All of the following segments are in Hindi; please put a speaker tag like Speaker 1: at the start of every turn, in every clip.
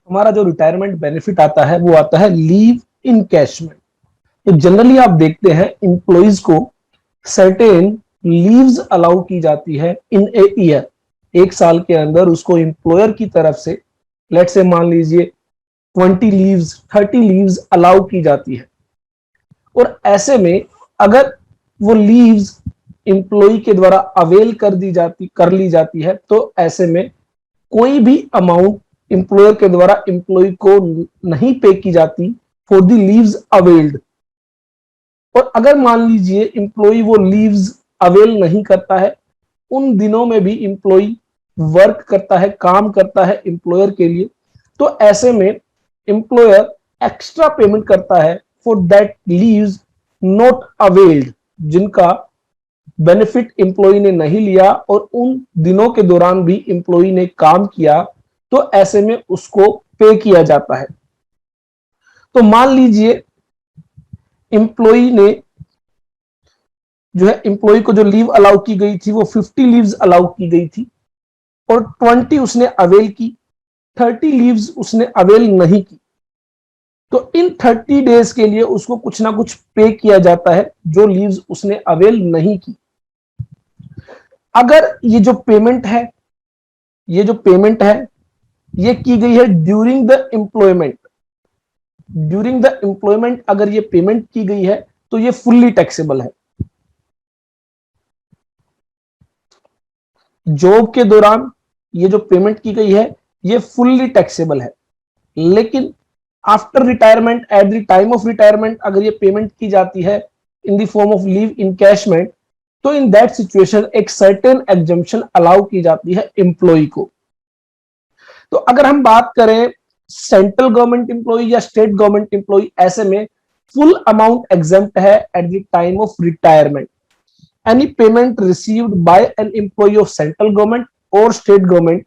Speaker 1: हमारा जो रिटायरमेंट बेनिफिट आता है वो आता है लीव इनकैशमेंट। तो जनरली आप देखते हैं इंप्लॉइज को सर्टेन लीव्स अलाउ की जाती है इन ए ईयर। एक साल के अंदर उसको एम्प्लॉयर की तरफ से लेट से मान लीजिए 20 लीव्स 30 लीव्स अलाउ की जाती है। और ऐसे में अगर वो लीव्स एम्प्लॉय के द्वारा अवेल कर ली जाती है तो ऐसे में कोई भी अमाउंट एम्प्लॉयर के द्वारा एम्प्लॉय को नहीं पे की जाती फॉर द लीव्स अवेल्ड। और अगर मान लीजिए एम्प्लॉय वो लीव्स अवेल नहीं करता है, उन दिनों में भी एम्प्लॉय वर्क करता है, काम करता है एम्प्लॉयर के लिए, तो ऐसे में एम्प्लॉयर एक्स्ट्रा पेमेंट करता है for that leaves not availed, जिनका बेनिफिट एम्प्लॉय ने नहीं लिया और उन दिनों के दौरान भी एम्प्लॉय ने काम किया, तो ऐसे में उसको पे किया जाता है। तो मान लीजिए एम्प्लॉय ने जो है एम्प्लॉय को जो लीव अलाउ की गई थी वो 50 लीव्स अलाउ की गई थी और 20 उसने अवेल की, 30 लीव्स उसने अवेल नहीं की। तो इन 30 डेज के लिए उसको कुछ ना कुछ पे किया जाता है जो लीव्स उसने अवेल नहीं की। अगर ये जो पेमेंट है ये की गई है ड्यूरिंग द एम्प्लॉयमेंट अगर ये पेमेंट की गई है तो ये फुल्ली टैक्सेबल है। जॉब के दौरान ये जो पेमेंट की गई है ये फुल्ली टैक्सेबल है। लेकिन after retirement, eight the time of retirement अगर ये पेमेंट की जाती है in the form of leave encashment, तो इन दैट सिचुएशन एक सर्टेन एग्जम्पशन अलाउ की जाती है एम्प्लॉय को। तो अगर हम बात करें सेंट्रल गवर्नमेंट एम्प्लॉय या स्टेट गवर्नमेंट एम्प्लॉय, ऐसे में फुल अमाउंट एग्जेम्प्ट है at the time of retirement. Any payment received by an employee of central government or state government,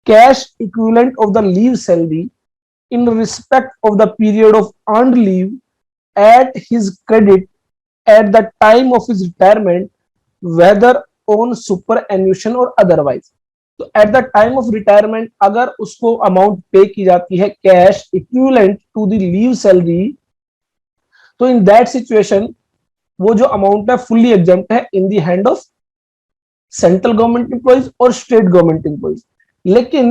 Speaker 1: cash equivalent of the leave salary in respect of the period of earned leave at his credit at the time of his retirement, whether on superannuation or otherwise। तो at the time of retirement अगर उसको अमाउंट पे की जाती है cash equivalent to the leave salary, तो इन दैट सिचुएशन वो जो अमाउंट है फुल्ली एग्जेम्प्ट है in the hand of central government employees और स्टेट गवर्नमेंट एम्प्लॉइज। लेकिन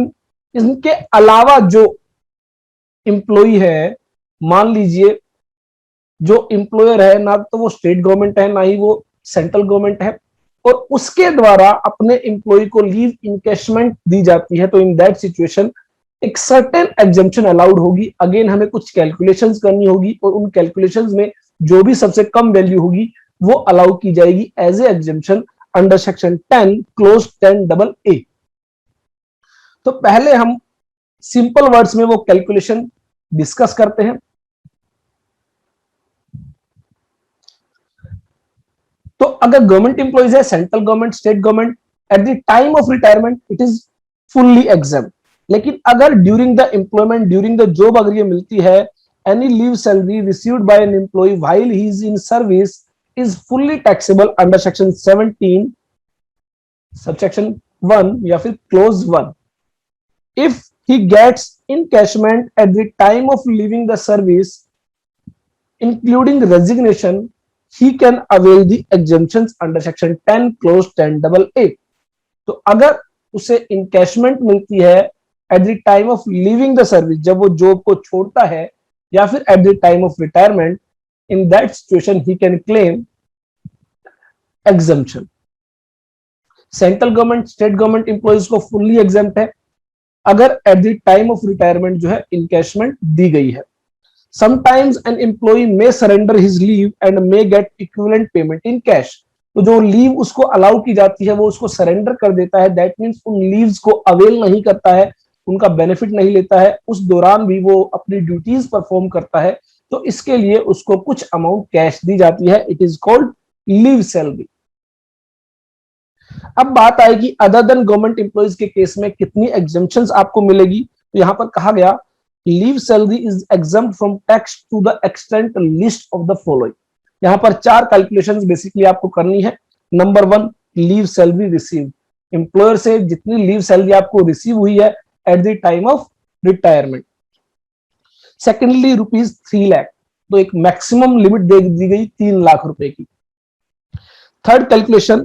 Speaker 1: इनके अलावा जो एम्प्लॉय है, मान लीजिए जो एम्प्लॉयर है ना तो वो स्टेट गवर्नमेंट है ना ही वो सेंट्रल गवर्नमेंट है और उसके द्वारा अपने एम्प्लॉय को लीव इनकैशमेंट दी जाती है, तो इन दैट सिचुएशन एक सर्टेन एग्जेम्पशन अलाउड होगी। अगेन हमें कुछ कैलकुलेशंस करनी होगी और उन कैलकुलेशंस में जो भी सबसे कम वैल्यू होगी वो अलाउ की जाएगी as a exemption under section 10 clause 10AA। तो पहले हम सिंपल वर्ड्स में वो कैलकुलेशन डिस्कस करते हैं। तो अगर गवर्नमेंट एम्प्लॉइज है, central government, state government, eight the time of retirement it is fully exempt. लेकिन अगर during the employment, during the job अगर ये मिलती है, any leave salary received by an employee while he is in service is fully taxable under section 17 subsection 1 या फिर clause 1 if he gets encashment at the time of leaving the service including resignation, he can avail the exemptions under section 10 clause 10AA। तो अगर उसे इनकैशमेंट मिलती है at the time of leaving the service, जब वो जॉब को छोड़ता है, या फिर at the time of retirement, in that situation he can claim exemption. Central government, state government employees को फुल्ली एग्जेम्प्ट है अगर at the time of retirement जो है इनकैशमेंट दी गई है। Sometimes an employee may surrender his leave and may get equivalent payment in cash. तो जो लीव उसको अलाउ की जाती है वो उसको सरेंडर कर देता है, दैट मीन्स उन लीव्स को अवेल नहीं करता है, उनका बेनिफिट नहीं लेता है, उस दौरान भी वो अपनी ड्यूटीज परफॉर्म करता है, तो इसके लिए उसको कुछ अमाउंट कैश दी जाती है। It is called leave salary. अब बात आएगी अदर देन गवर्नमेंट एम्प्लॉइज के केस में कितनी एग्जेम्पशंस आपको मिलेगी। तो यहां पर कहा गया leave salary is exempt from tax to the extent list of the following. यहां पर 4 कैलकुलेशंस बेसिकली आपको करनी है। Number 1, leave salary receive, employer से जितनी लीव सैलरी आपको रिसीव हुई है at the time of retirement. Secondly ₹3 lakh, तो एक मैक्सिमम लिमिट दे दी गई 3 लाख रुपए की। Third calculation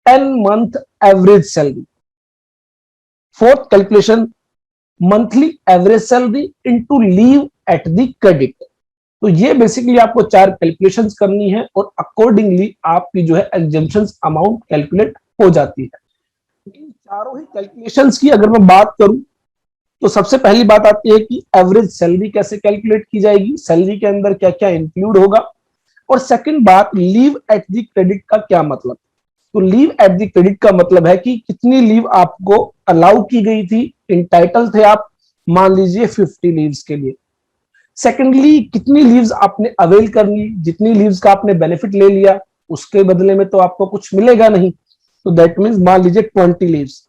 Speaker 1: 10 month average salary. Fourth calculation monthly average salary into leave at the credit. तो ये बेसिकली आपको 4 कैलकुलेशंस करनी है और अकॉर्डिंगली आपकी जो है एग्जेम्पशंस अमाउंट कैलकुलेट हो जाती है। इन चारों ही कैलकुलेशंस की अगर मैं बात करूं तो सबसे पहली बात आती है कि एवरेज सैलरी कैसे कैलकुलेट की जाएगी, सैलरी के अंदर क्या क्या इंक्लूड होगा, और सेकंड बात लीव एट द क्रेडिट का क्या मतलब। तो लीव एट द क्रेडिट का मतलब है कि कितनी लीव आपको अलाउ की गई थी, इंटाइटल थे आप मान लीजिए 50 लीव्स के लिए। सेकेंडली कितनी लीव्स आपने अवेल कर ली, जितनी लीव्स का आपने बेनिफिट ले लिया उसके बदले में तो आपको कुछ मिलेगा नहीं, तो दैट मींस मान लीजिए 20 लीव्स।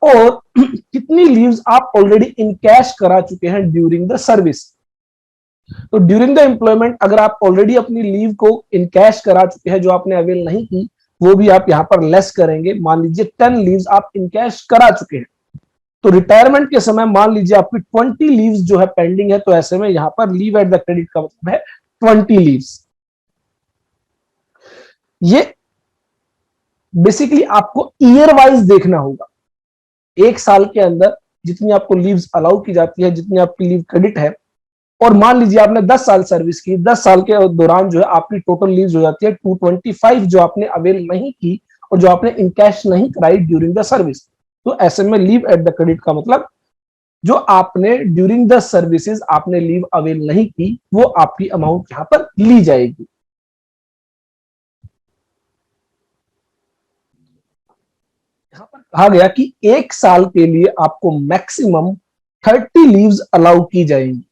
Speaker 1: और कितनी लीव्स आप ऑलरेडी इन कैश करा चुके हैं ड्यूरिंग द सर्विस। तो ड्यूरिंग द एम्प्लॉयमेंट अगर आप ऑलरेडी अपनी लीव को इन कैश करा चुके हैं, जो आपने अवेल नहीं की, वो भी आप यहां पर लेस करेंगे। मान लीजिए 10 लीव्स आप इन कैश करा चुके हैं, तो रिटायरमेंट के समय मान लीजिए आपकी 20 लीव्स जो है पेंडिंग है, तो ऐसे में यहां पर लीव एट द क्रेडिट का मतलब है 20 लीव्स। ये बेसिकली आपको ईयर वाइज देखना होगा। एक साल के अंदर जितनी आपको लीव्स अलाउ की जाती है, जितनी आपकी लीव क्रेडिट है, और मान लीजिए आपने 10 साल सर्विस की, 10 साल के दौरान जो है आपकी टोटल लीव्स हो जाती है 225 जो आपने अवेल नहीं की और जो आपने इन कैश नहीं कराई ड्यूरिंग द सर्विस। तो ऐसे में लीव एट द क्रेडिट का मतलब जो आपने ड्यूरिंग द सर्विसेज आपने लीव अवेल नहीं की, वो आपकी अमाउंट यहां पर ली जाएगी। यहां पर कहा गया कि एक साल के लिए आपको मैक्सिमम 30 लीव्स अलाउ की जाएंगी।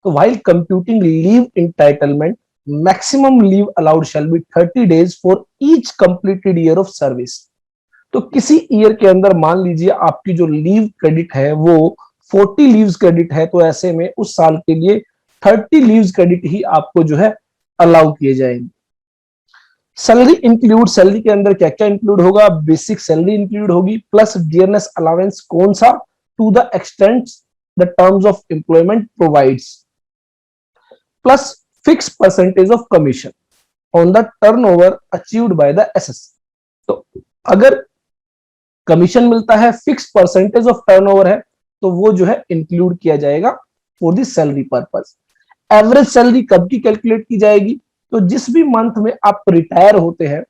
Speaker 1: तो while computing leave entitlement, maximum leave allowed shall be 30 days for each completed year of service। तो किसी ईयर के अंदर मान लीजिए आपकी जो लीव क्रेडिट है वो 40 लीव्स क्रेडिट है, तो ऐसे में उस साल के लिए 30 लीव्स क्रेडिट ही आपको जो है अलाउ किए जाएंगे। सैलरी इंक्लूड, सैलरी के अंदर क्या क्या इंक्लूड होगा, बेसिक सैलरी इंक्लूड होगी प्लस डियरनेस अलाउंस, कौन सा, to the extent the terms of employment provides, plus fix percentage of commission on the turnover achieved by the assessee. तो अगर कमीशन मिलता है, फिक्स परसेंटेज ऑफ टर्नओवर है, तो वो जो है इंक्लूड किया जाएगा for the salary purpose. Average salary कब की कैलकुलेट की जाएगी, तो जिस भी मंथ में आप रिटायर होते हैं,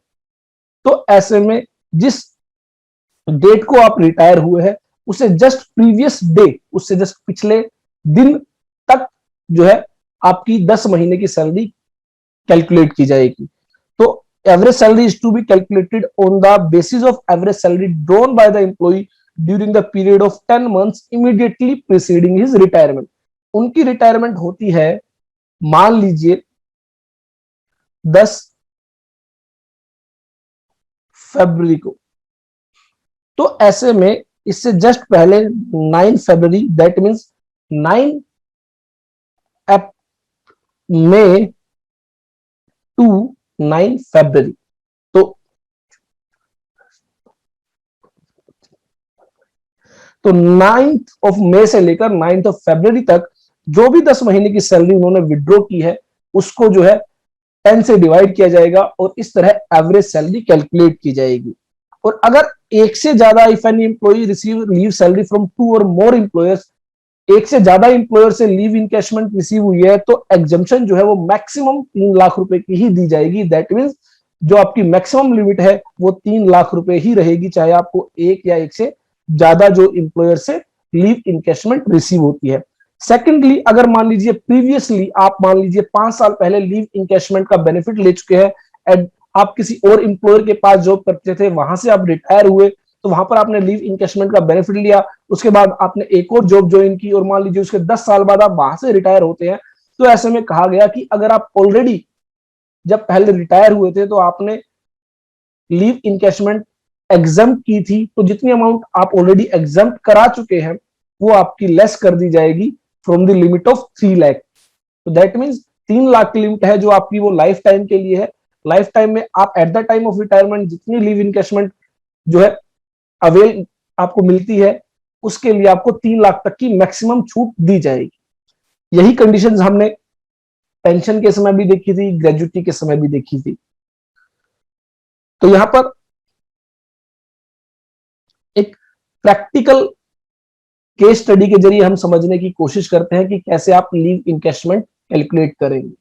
Speaker 1: तो ऐसे में जिस डेट को आप रिटायर हुए हैं उसे जस्ट प्रीवियस डे, उससे जस्ट पिछले दिन तक जो है आपकी 10 महीने की सैलरी कैलकुलेट की जाएगी। तो average salary is to be calculated on the basis of average salary drawn by the employee during the period of 10 months immediately preceding his retirement. उनकी रिटायरमेंट होती है मान लीजिए 10 फरवरी को, तो ऐसे में इससे जस्ट पहले 9 फरवरी, दैट मींस 9 मई टू 9 फरवरी। तो 9th ऑफ मई से लेकर 9th ऑफ फरवरी तक जो भी 10 महीने की सैलरी उन्होंने विड्रॉ की है उसको जो है 10 से डिवाइड किया जाएगा और इस तरह एवरेज सैलरी कैलकुलेट की जाएगी। और अगर एक से ज्यादा, if any employee receive leave salary from 2 और मोर एम्प्लॉयर्स, एक से ज्यादा एम्प्लॉयर से लीव इनकैशमेंट रिसीव हुई है, तो एग्जम्पशन जो है वो मैक्सिमम 3 लाख रुपए की ही दी जाएगी। दैट मींस जो आपकी मैक्सिमम लिमिट है वो 3 लाख रुपए ही रहेगी, चाहे आपको एक या एक से ज्यादा जो एम्प्लॉयर से लीव इनकैशमेंट रिसीव होती है। सेकेंडली, अगर मान लीजिए प्रीवियसली आप मान लीजिए 5 साल पहले लीव इनकैशमेंट का बेनिफिट ले चुके हैं एंड आप किसी और एम्प्लॉयर के पास जॉब करते थे, वहां से आप रिटायर हुए, तो वहां पर आपने लीव इनकैशमेंट का बेनिफिट लिया, उसके बाद आपने एक और जॉब ज्वाइन की और मान लीजिए उसके 10 साल बाद आप वहां से रिटायर होते हैं, तो ऐसे में कहा गया कि अगर आप ऑलरेडी जब पहले रिटायर हुए थे तो आपने लीव इनकैशमेंट एग्जाम की थी, तो जितनी अमाउंट आप ऑलरेडी एग्जाम करा चुके हैं वो आपकी लेस कर दी जाएगी from the limit of 3 lakh. तो दैट मींस 3 लाख की लिमिट है जो आपकी वो लाइफ टाइम के लिए है। लाइफ टाइम में आप eight the time of retirement जितनी लीव इनकैशमेंट जो है अवेल आपको मिलती है, उसके लिए आपको 3 लाख तक की मैक्सिमम छूट दी जाएगी। यही कंडीशंस हमने पेंशन के समय भी देखी थी, ग्रेजुएटी के समय भी देखी थी। तो यहां पर एक प्रैक्टिकल केस स्टडी के जरिए हम समझने की कोशिश करते हैं कि कैसे आप लीव इनकैशमेंट कैलकुलेट करेंगे।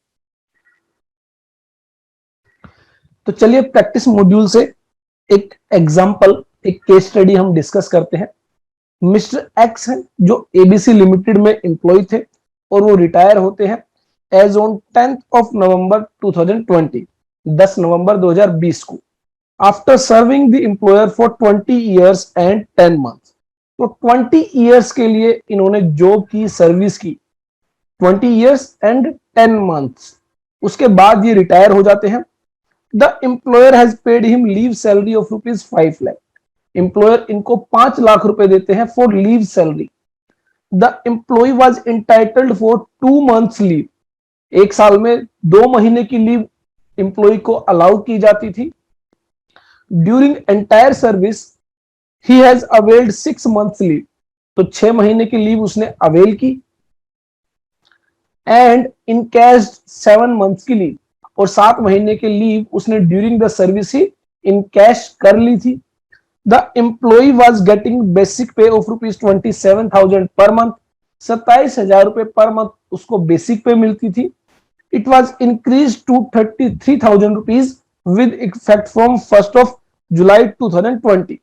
Speaker 1: तो चलिए प्रैक्टिस मॉड्यूल से एक एग्जांपल, एक केस स्टडी हम डिस्कस करते हैं। मिस्टर एक्स हैं जो एबीसी लिमिटेड में एम्प्लॉय थे और वो रिटायर होते हैं as on 10th of November 2020, 10 नवंबर 2020 को, after serving the employer for 20 years and 10 months। तो 20 years के लिए इन्होंने जॉब की, सर्विस की, 20 years and 10 months। उसके बाद ये रिटायर हो जाते हैं। The employer has paid him leave salary of ₹5 lakh. Employer इनको 5 लाख रुपए देते हैं for leave salary. The employee was entitled for 2 months leave. एक साल में 2 महीने की लीव एम्प्लॉय को अलाउ की जाती थी। During entire service he has availed 6 months leave. तो 6 महीने की लीव उसने अवेल की। एंड इन कैश 7 months की लीव, और 7 महीने की लीव उसने ड्यूरिंग द सर्विस ही इन कैश कर ली थी। The employee was getting basic pay of ₹27,000 per month. 27,000 रुपए पर मंथ उसको बेसिक पे मिलती थी। It was increase to 33,000 rupees with effect from 1 जुलाई 2020।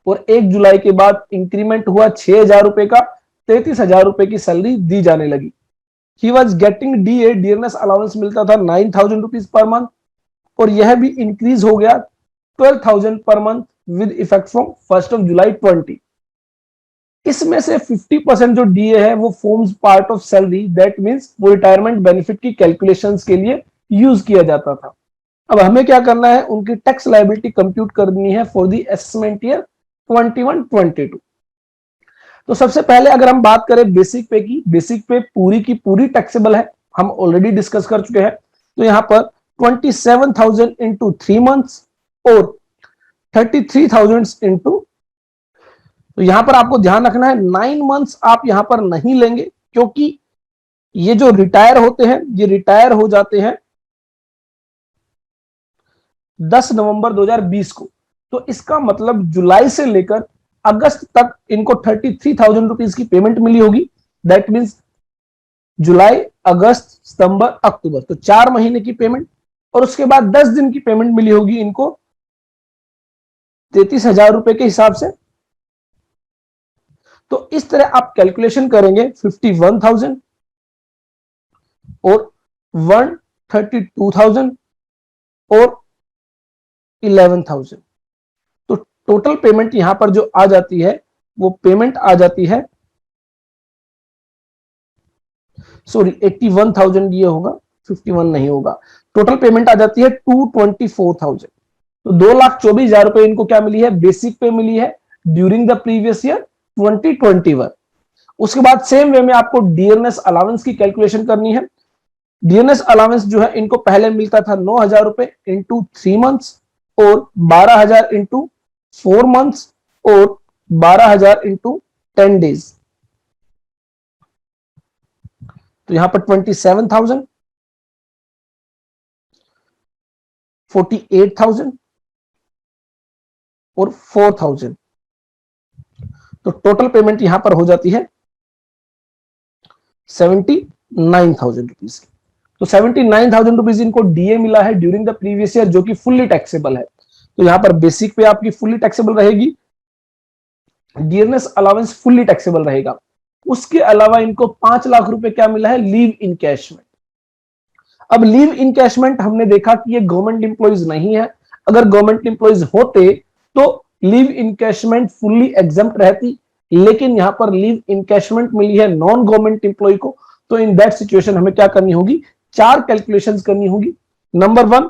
Speaker 1: और 1 जुलाई के बाद इंक्रीमेंट हुआ 6,000 रुपए का, 33,000 रुपए की सैलरी दी जाने लगी। He was getting DA, dearness allowance मिलता था 9,000 रुपीज पर मंथ, और यह भी इंक्रीज हो गया 12,000 per month with effect from 1 जुलाई 20। इसमें से 50% जो डीए है वो forms part of salary, that means वो रिटायरमेंट बेनिफिट की कैलकुलेशंस के लिए यूज किया जाता था। अब हमें क्या करना है, उनकी टैक्स लायबिलिटी कंप्यूट करनी है फॉर द असेसमेंट ईयर 21-22। तो सबसे पहले अगर हम बात करें बेसिक पे की, बेसिक पे पूरी की पूरी टैक्सेबल है, हम ऑलरेडी डिस्कस कर चुके हैं। तो यहां पर 27,000 इंटू 3 months और 33,000 इंटू, तो यहां पर आपको ध्यान रखना है 9 months आप यहां पर नहीं लेंगे, क्योंकि ये जो रिटायर होते हैं ये रिटायर हो जाते हैं 10 नवंबर 2020 को। तो इसका मतलब जुलाई से लेकर अगस्त तक इनको 33,000 रुपीज की पेमेंट मिली होगी। दैट मींस जुलाई, अगस्त, सितंबर, अक्टूबर, तो 4 महीने की पेमेंट, और उसके बाद 10 दिन की पेमेंट मिली होगी इनको 33,000 रुपए के हिसाब से। तो इस तरह आप कैलकुलेशन करेंगे 51,000 और 132,000 और 11,000। तो टोटल पेमेंट यहां पर जो आ जाती है वो पेमेंट आ जाती है, सॉरी 81,000 ये होगा, 51 नहीं होगा। टोटल पेमेंट आ जाती है 224,000। तो 2,24,000 रुपए इनको क्या मिली है, बेसिक पे मिली है ड्यूरिंग द प्रीवियस ईयर 2021। उसके बाद सेम वे में आपको डियरनेस अलाउंस की कैलकुलेशन करनी है। डियरनेस अलाउंस जो है इनको पहले मिलता था 9,000 रुपए इंटू 3 months और 12,000 इंटू 4 months और 12,000 इंटू 10 days। तो यहां पर 27,000, 48,000 और 4,000। तो टोटल पेमेंट यहां पर हो जाती है 79,000 रुपीज की। तो 79,000 रुपीज इनको डीए मिला है ड्यूरिंग द प्रीवियस ईयर, जो कि फुल्ली टैक्सेबल है। तो यहां पर बेसिक पे आपकी फुल्ली टैक्सेबल रहेगी, डियरनेस अलाउंस फुल्ली टैक्सेबल रहेगा। उसके अलावा इनको 5 लाख रुपए क्या मिला है, लीव इनकैशमेंट। अब लीव इनकैशमेंट हमने देखा कि ये गवर्नमेंट इंप्लॉइज नहीं है। अगर गवर्नमेंट इंप्लॉइज होते तो लीव इनकैशमेंट फुल्ली एग्जम्प्ट रहती, लेकिन यहां पर लीव इनकैशमेंट मिली है नॉन गवर्नमेंट इंप्लॉय को। तो इन दैट सिचुएशन हमें क्या करनी होगी, 4 कैलकुलेशंस करनी होगी। नंबर 1,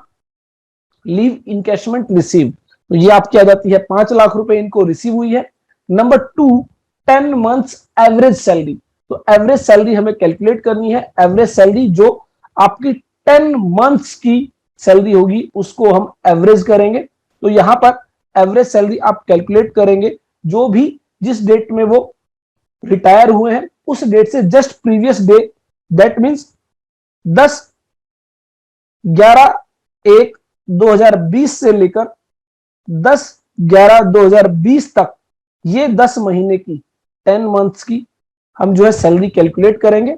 Speaker 1: लीव इनकैशमेंट रिसीव, तो ये आपकी आ जाती है 5 लाख रुपए इनको रिसीव हुई है। नंबर 2, 10 months एवरेज सैलरी, तो एवरेज सैलरी हमें कैलकुलेट करनी है। एवरेज सैलरी जो आपकी 10 months की सैलरी होगी उसको हम एवरेज करेंगे। तो यहां पर एवरेज सैलरी आप कैलकुलेट करेंगे, जो भी जिस डेट में वो रिटायर हुए हैं उस डेट से just previous day, that means 10/11/1/2020 से लेकर 10/11/2020 तक, ये 10 महीने की, 10 मंथ्स की हम जो है सैलरी कैलकुलेट करेंगे।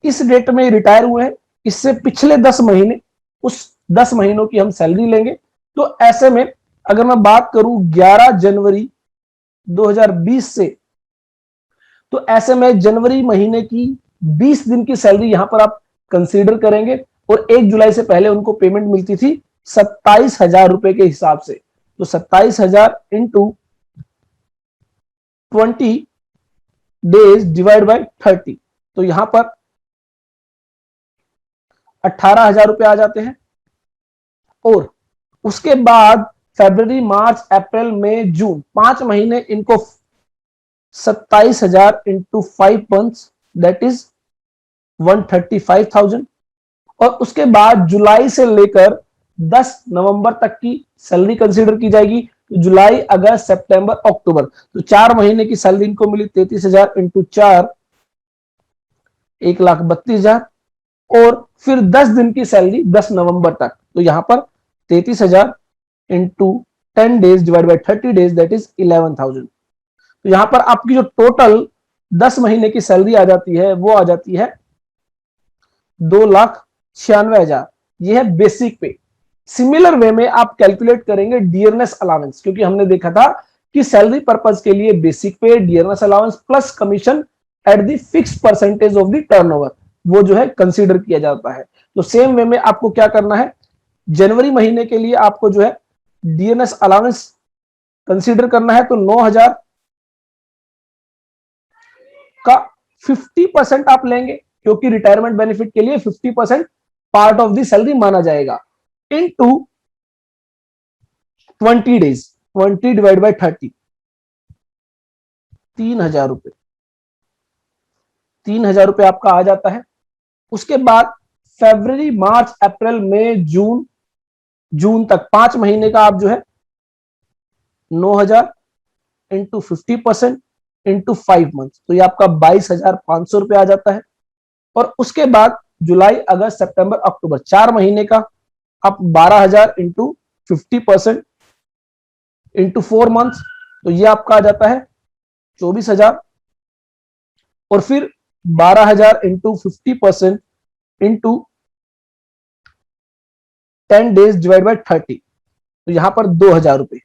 Speaker 1: इस डेट में रिटायर हुए हैं, इससे पिछले 10 महीने, उस 10 महीनों की हम सैलरी लेंगे। तो ऐसे में अगर मैं बात करूं 11 जनवरी 2020 से, तो ऐसे में जनवरी महीने की 20 दिन की सैलरी यहां पर आप कंसीडर करेंगे, और 1 जुलाई से पहले उनको पेमेंट मिलती थी 27,000 रुपए के हिसाब से। तो 27,000 इंटू 20 डेज डिवाइड बाय 30, तो यहां पर 18,000 रुपए आ जाते हैं। और उसके बाद फरवरी, मार्च, अप्रैल, मई, जून, 5 महीने इनको 27,000 इंटू 5 मंथ्स, दैट इज 135,000। और उसके बाद जुलाई से लेकर 10 नवंबर तक की सैलरी कंसीडर की जाएगी। तो जुलाई, अगस्त, सितंबर, अक्टूबर, तो 4 महीने की सैलरी इनको मिली 33,000 इंटू 4, 1,32,000। और फिर 10 दिन की सैलरी 10 नवंबर तक, तो यहां पर 33,000 into 10 days divide by 30 days, that is 11,000। तो यहां पर आपकी जो टोटल 10 महीने की सैलरी आ जाती है वो आ जाती है 2,96,000। यह है बेसिक पे। सिमिलर वे में आप कैलकुलेट करेंगे डियरनेस अलाउंस, क्योंकि हमने देखा था कि सैलरी पर्पज के लिए बेसिक पे, dearness allowance plus commission at the fix percentage of the turnover, वो जो है कंसीडर किया जाता है। तो सेम वे में आपको क्या करना है, जनवरी महीने के लिए आपको जो है डीएनएस अलाउंस कंसीडर करना है। तो 9,000 का 50% आप लेंगे, क्योंकि रिटायरमेंट बेनिफिट के लिए 50% पार्ट ऑफ द सैलरी माना जाएगा, इनटू 20 डेज, 20 डिवाइड बाई 30, 3,000 रुपए, 3,000 रुपए आपका आ जाता है। उसके बाद फरवरी, मार्च, अप्रैल, मई, जून, जून तक 5 महीने का आप जो है 9,000 इंटू 50% इंटू 5 मंथ, तो ये आपका 22,500 रुपए आ जाता है। और उसके बाद जुलाई, अगस्त, सितंबर, अक्टूबर, 4 महीने का आप 12,000 इंटू 50% इंटू 4 मंथ, तो ये आपका आ जाता है 24,000। और फिर 12,000 into 50% into 10 days divide by 30, तो यहां पर 2,000 रुपए।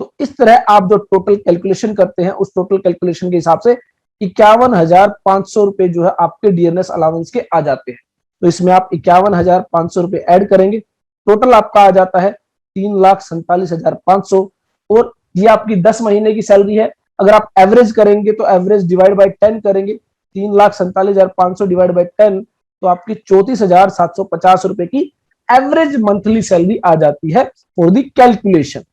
Speaker 1: तो इस तरह आप जो टोटल कैलकुलेशन करते हैं, उस टोटल कैलकुलेशन के हिसाब से 51,500 रुपए जो है आपके डीएनएस अलाउंस के आ जाते हैं। तो इसमें आप 51,500 रुपए ऐड करेंगे, टोटल आपका आ जाता है 3,47,500। और ये आपकी 10 महीने की सैलरी है। अगर आप एवरेज करेंगे तो एवरेज डिवाइड बाई 10 करेंगे, 3,47,500 डिवाइड बाई 10, तो आपकी 34,750 रुपए की एवरेज मंथली सैलरी आ जाती है फॉर दी कैलकुलेशन।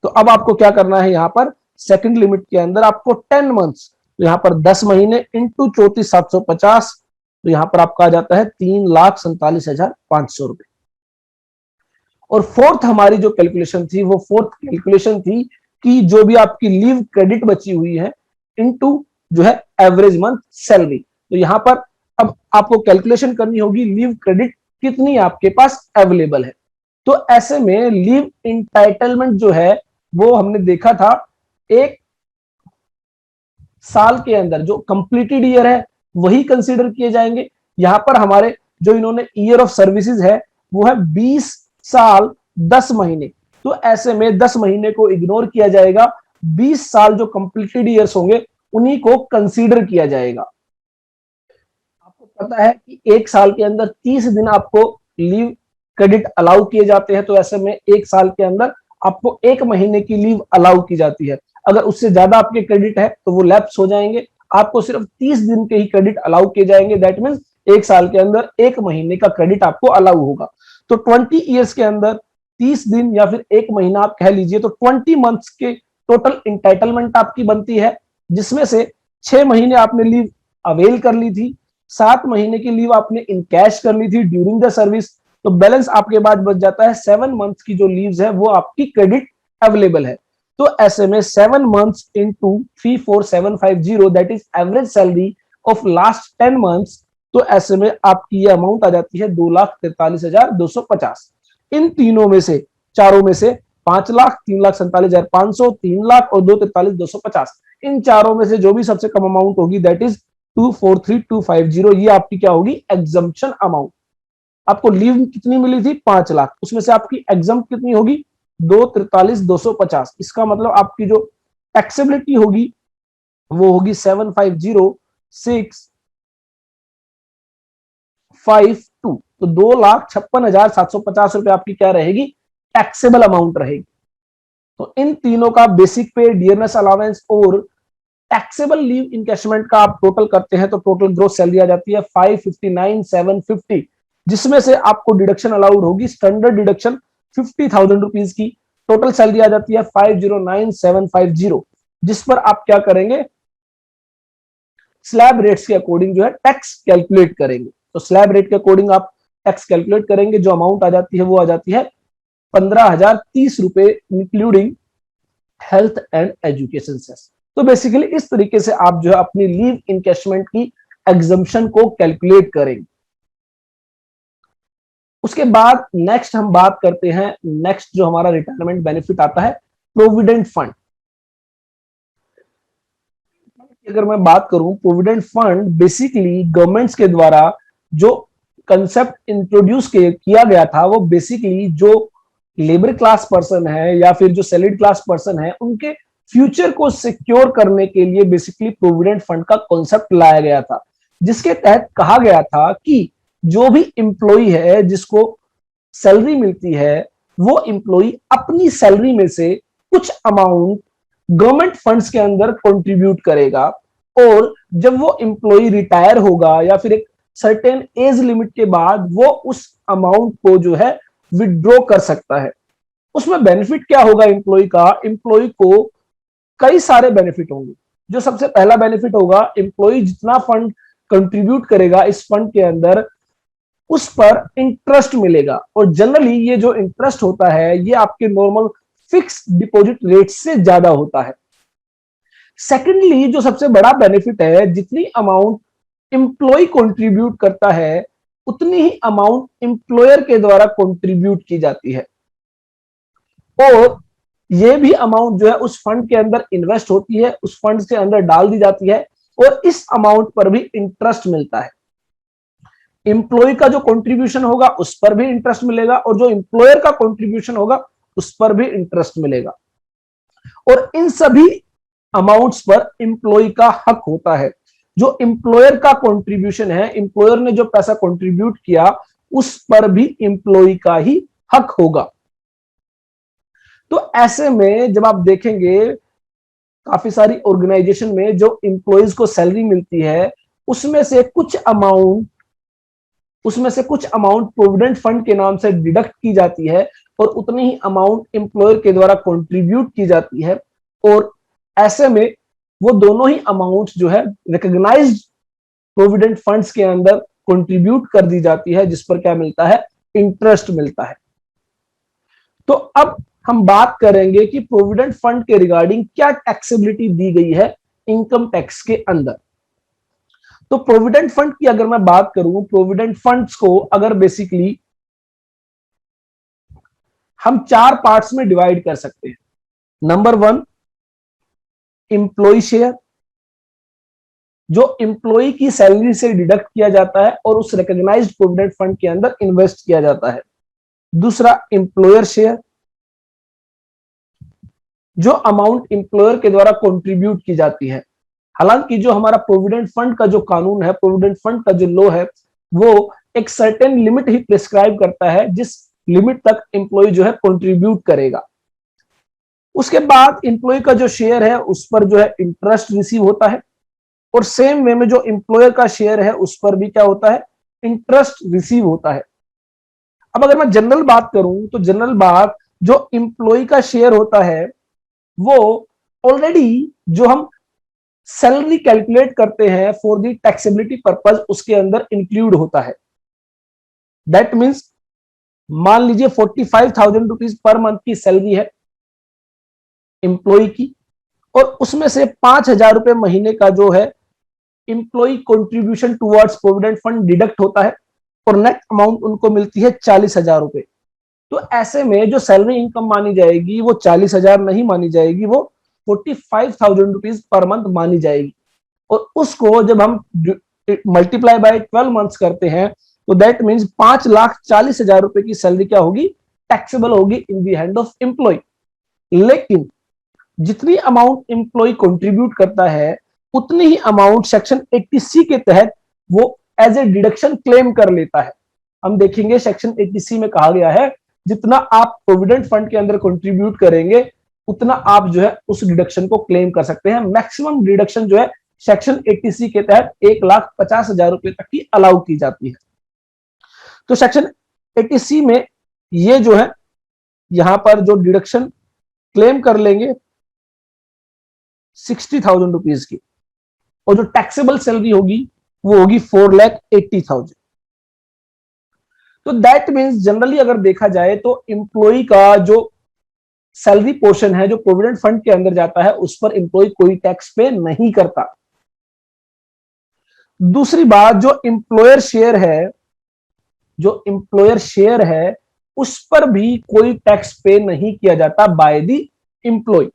Speaker 1: तो अब आपको क्या करना है, यहां पर सेकंड लिमिट के अंदर आपको 10 मंथ्स, तो यहां पर 10 महीने इंटू 34,750, तो यहां पर आपका आ जाता है 3,47,500 रुपए। और फोर्थ हमारी जो कैलकुलेशन थी, वो फोर्थ कैलकुलेशन थी कि जो भी आपकी लीव क्रेडिट बची हुई है इनटू जो है एवरेज मंथ सैलरी। तो यहां पर अब आपको कैलकुलेशन करनी होगी लीव क्रेडिट कितनी आपके पास अवेलेबल है। तो ऐसे में लीव इंटाइटलमेंट जो है वो हमने देखा था, एक साल के अंदर जो कंप्लीटेड ईयर है वही कंसीडर किए जाएंगे। यहां पर हमारे जो इन्होंने ईयर ऑफ सर्विसेज है वो है 20 साल 10 महीने, तो ऐसे में 10 महीने को इग्नोर किया जाएगा, 20 साल जो कंप्लीटेड ईयर्स होंगे उन्हीं को कंसीडर किया जाएगा। आपको पता है कि एक साल के अंदर 30 दिन आपको लीव क्रेडिट अलाउ किए जाते हैं, तो ऐसे में एक साल के अंदर आपको 1 महीने की लीव अलाउ की जाती है। अगर उससे ज्यादा आपके क्रेडिट है तो वो लैप्स हो जाएंगे, आपको सिर्फ 30 दिन के ही क्रेडिट अलाउ किए जाएंगे। दैट मीन्स एक साल के अंदर 1 महीने का क्रेडिट आपको अलाउ होगा। तो 20 ईयर्स के अंदर 30 दिन या फिर 1 महीना आप कह लीजिए, तो 20 मंथ्स के टोटल इंटाइटलमेंट आपकी बनती है, जिसमें से 6 महीने आपने लीव अवेल कर ली थी, 7 महीने की लीव आपने इन कैश कर ली थी ड्यूरिंग द सर्विस, तो बैलेंस आपके पास बच जाता है 7 मंथ की जो लीव्स है वो आपकी क्रेडिट अवेलेबल है। तो ऐसे में 7 months into 34750 that is average salary of last 10 months, तो ऐसे में आपकी ये अमाउंट आ जाती है 2,43,250। इन तीनों में से, चारों में से 5 लाख, 3,47,500, 3 लाख और 2,43,250, इन चारों में से जो भी सबसे कम अमाउंट होगी दैट इज 2,43,250, ये आपकी क्या होगी, एग्जम्पशन अमाउंट। आपको लीव कितनी मिली थी, 5 लाख, उसमें से आपकी एग्जाम कितनी होगी, 2,43,250। इसका मतलब आपकी जो टैक्सेबिलिटी होगी वो होगी 750,652, तो 2,56,750 रुपए आपकी क्या रहेगी, टैक्सेबल अमाउंट रहेगी। तो इन तीनों का बेसिक पे, डियरनेस अलावेंस और टैक्सेबल लीव इनकैशमेंट का आप टोटल करते हैं तो टोटल ग्रोस सैलरी आ जाती है 559,750, जिसमें से आपको डिडक्शन अलाउड होगी, स्टैंडर्ड डिडक्शन 50,000 रुपीज की। टोटल सैलरी आ जाती है 509,750, जिस पर आप क्या करेंगे, स्लैब रेट्स के अकॉर्डिंग जो है टैक्स कैलकुलेट करेंगे। तो स्लैब रेट के अकॉर्डिंग आप टैक्स कैलकुलेट करेंगे, जो अमाउंट आ जाती है वो आ जाती है 15,030 रुपए including health and education cess. तो बेसिकली इस तरीके से आप जो है अपनी लीव इनकैशमेंट की एग्जम्पशन को कैलकुलेट करेंगे। उसके बाद नेक्स्ट हम बात करते हैं, नेक्स्ट जो हमारा रिटायरमेंट बेनिफिट आता है, प्रोविडेंट फंड। अगर मैं बात करूं, प्रोविडेंट फंड बेसिकली गवर्नमेंट्स के द्वारा जो कंसेप्ट इंट्रोड्यूस किया गया था, वो बेसिकली जो लेबर क्लास पर्सन है या फिर जो सैलरीड क्लास पर्सन है, उनके फ्यूचर को सिक्योर करने के लिए बेसिकली प्रोविडेंट फंड का कॉन्सेप्ट लाया गया था, जिसके तहत कहा गया था कि जो भी इंप्लॉई है जिसको सैलरी मिलती है, वो इंप्लॉई अपनी सैलरी में से कुछ अमाउंट गवर्नमेंट फंड्स के अंदर कंट्रीब्यूट करेगा, और जब वो इंप्लॉई रिटायर होगा या फिर एक सर्टेन एज लिमिट के बाद वो उस अमाउंट को जो है विड्रॉ कर सकता है। उसमें बेनिफिट क्या होगा इंप्लॉई का, इंप्लॉई को कई सारे बेनिफिट होंगे। जो सबसे पहला बेनिफिट होगा, इंप्लॉई जितना फंड कंट्रीब्यूट करेगा इस फंड के अंदर, उस पर इंटरेस्ट मिलेगा, और जनरली ये जो इंटरेस्ट होता है ये आपके नॉर्मल फिक्स डिपॉजिट रेट से ज्यादा होता है। सेकेंडली जो सबसे बड़ा बेनिफिट है, जितनी अमाउंट इंप्लॉय कंट्रीब्यूट करता है उतनी ही अमाउंट इंप्लॉयर के द्वारा कंट्रीब्यूट की जाती है, और ये भी अमाउंट जो है उस फंड के अंदर इन्वेस्ट होती है, उस फंड के अंदर डाल दी जाती है, और इस अमाउंट पर भी इंटरेस्ट मिलता है। इंप्लॉय का जो कंट्रीब्यूशन होगा उस पर भी इंटरेस्ट मिलेगा, और जो इंप्लॉयर का कंट्रीब्यूशन होगा उस पर भी इंटरेस्ट मिलेगा, और इन सभी अमाउंट्स पर इंप्लॉय का हक होता है। जो इंप्लॉयर का कंट्रीब्यूशन है, इंप्लॉयर ने जो पैसा कंट्रीब्यूट किया उस पर भी इंप्लॉय का ही हक होगा। तो ऐसे में जब आप देखेंगे काफी सारी ऑर्गेनाइजेशन में जो इंप्लॉयज को सैलरी मिलती है, उसमें से कुछ अमाउंट प्रोविडेंट फंड के नाम से डिडक्ट की जाती है, और उतनी ही अमाउंट एम्प्लॉयर के द्वारा कंट्रीब्यूट की जाती है, और ऐसे में वो दोनों ही अमाउंट जो है रिकॉग्नाइज्ड प्रोविडेंट फंड्स के अंदर कंट्रीब्यूट कर दी जाती है, जिस पर क्या मिलता है, इंटरेस्ट मिलता है। तो अब हम बात करेंगे कि प्रोविडेंट फंड के रिगार्डिंग क्या टैक्सेबिलिटी दी गई है इनकम टैक्स के अंदर। तो प्रोविडेंट फंड की अगर मैं बात करूं, प्रोविडेंट फंड्स को अगर बेसिकली हम 4 पार्ट्स में डिवाइड कर सकते हैं। नंबर 1, एम्प्लॉय शेयर, जो एम्प्लॉय की सैलरी से डिडक्ट किया जाता है और उस रिकॉग्नाइज्ड प्रोविडेंट फंड के अंदर इन्वेस्ट किया जाता है। दूसरा, एम्प्लॉयर शेयर, जो अमाउंट एम्प्लॉयर के द्वारा कंट्रीब्यूट की जाती है। हालांकि जो हमारा प्रोविडेंट फंड का जो कानून है, प्रोविडेंट फंड का जो लॉ है, वो एक सर्टेन लिमिट ही प्रिस्क्राइब करता है जिस लिमिट तक एम्प्लॉय जो है कंट्रीब्यूट करेगा। उसके बाद एम्प्लॉय का जो शेयर है उस पर जो है इंटरेस्ट रिसीव होता है, और सेम वे में जो एम्प्लॉयर का शेयर है उस पर भी क्या होता है, इंटरेस्ट रिसीव होता है। अब अगर मैं जनरल बात करूं तो जनरल बात, जो एम्प्लॉय का शेयर होता है वो ऑलरेडी जो हम सैलरी कैलकुलेट करते हैं फॉर द टैक्सेबिलिटी पर्पज उसके अंदर इंक्लूड होता है। दैट मीन्स मान लीजिए 45,000 रुपीज पर मंथ की सैलरी है, एम्प्लॉय की, और उसमें से 5,000 रुपए महीने का जो है employee contribution towards provident fund deduct होता है, और नेट अमाउंट उनको मिलती है 40,000 रुपए। तो ऐसे में जो सैलरी इनकम मानी जाएगी वो 40,000 नहीं मानी जाएगी, वो 45,000 रुपीज पर मंथ मानी जाएगी। और उसको जब हम मल्टीप्लाई बाय 12 मंथ्स करते हैं तो दैट मीन्स 5,40,000 रुपए की सैलरी क्या होगी, टैक्सेबल होगी इन दी हैंड ऑफ एम्प्लॉय। लेकिन जितनी अमाउंट एम्प्लॉय कंट्रीब्यूट करता है उतनी ही अमाउंट सेक्शन 80C के तहत वो एज ए डिडक्शन क्लेम कर लेता है। हम देखेंगे सेक्शन 80C में कहा गया है जितना आप प्रोविडेंट फंड के अंदर कंट्रीब्यूट करेंगे उतना आप जो है उस डिडक्शन को क्लेम कर सकते हैं। मैक्सिमम डिडक्शन जो है सेक्शन 80C के तहत 1,50,000 रुपए तक की अलाउ की जाती है। तो सेक्शन 80C में ये जो है यहां पर जो डिडक्शन क्लेम कर लेंगे 60,000 रुपीज की, और जो टैक्सेबल सैलरी होगी वो होगी 4,80,000। तो दैट मीन्स जनरली अगर देखा जाए तो एम्प्लॉय का जो सैलरी पोर्शन है जो प्रोविडेंट फंड के अंदर जाता है उस पर एम्प्लॉय कोई टैक्स पे नहीं करता। दूसरी बात, जो एम्प्लॉयर शेयर है उस पर भी कोई टैक्स पे नहीं किया जाता बाय द एम्प्लॉय।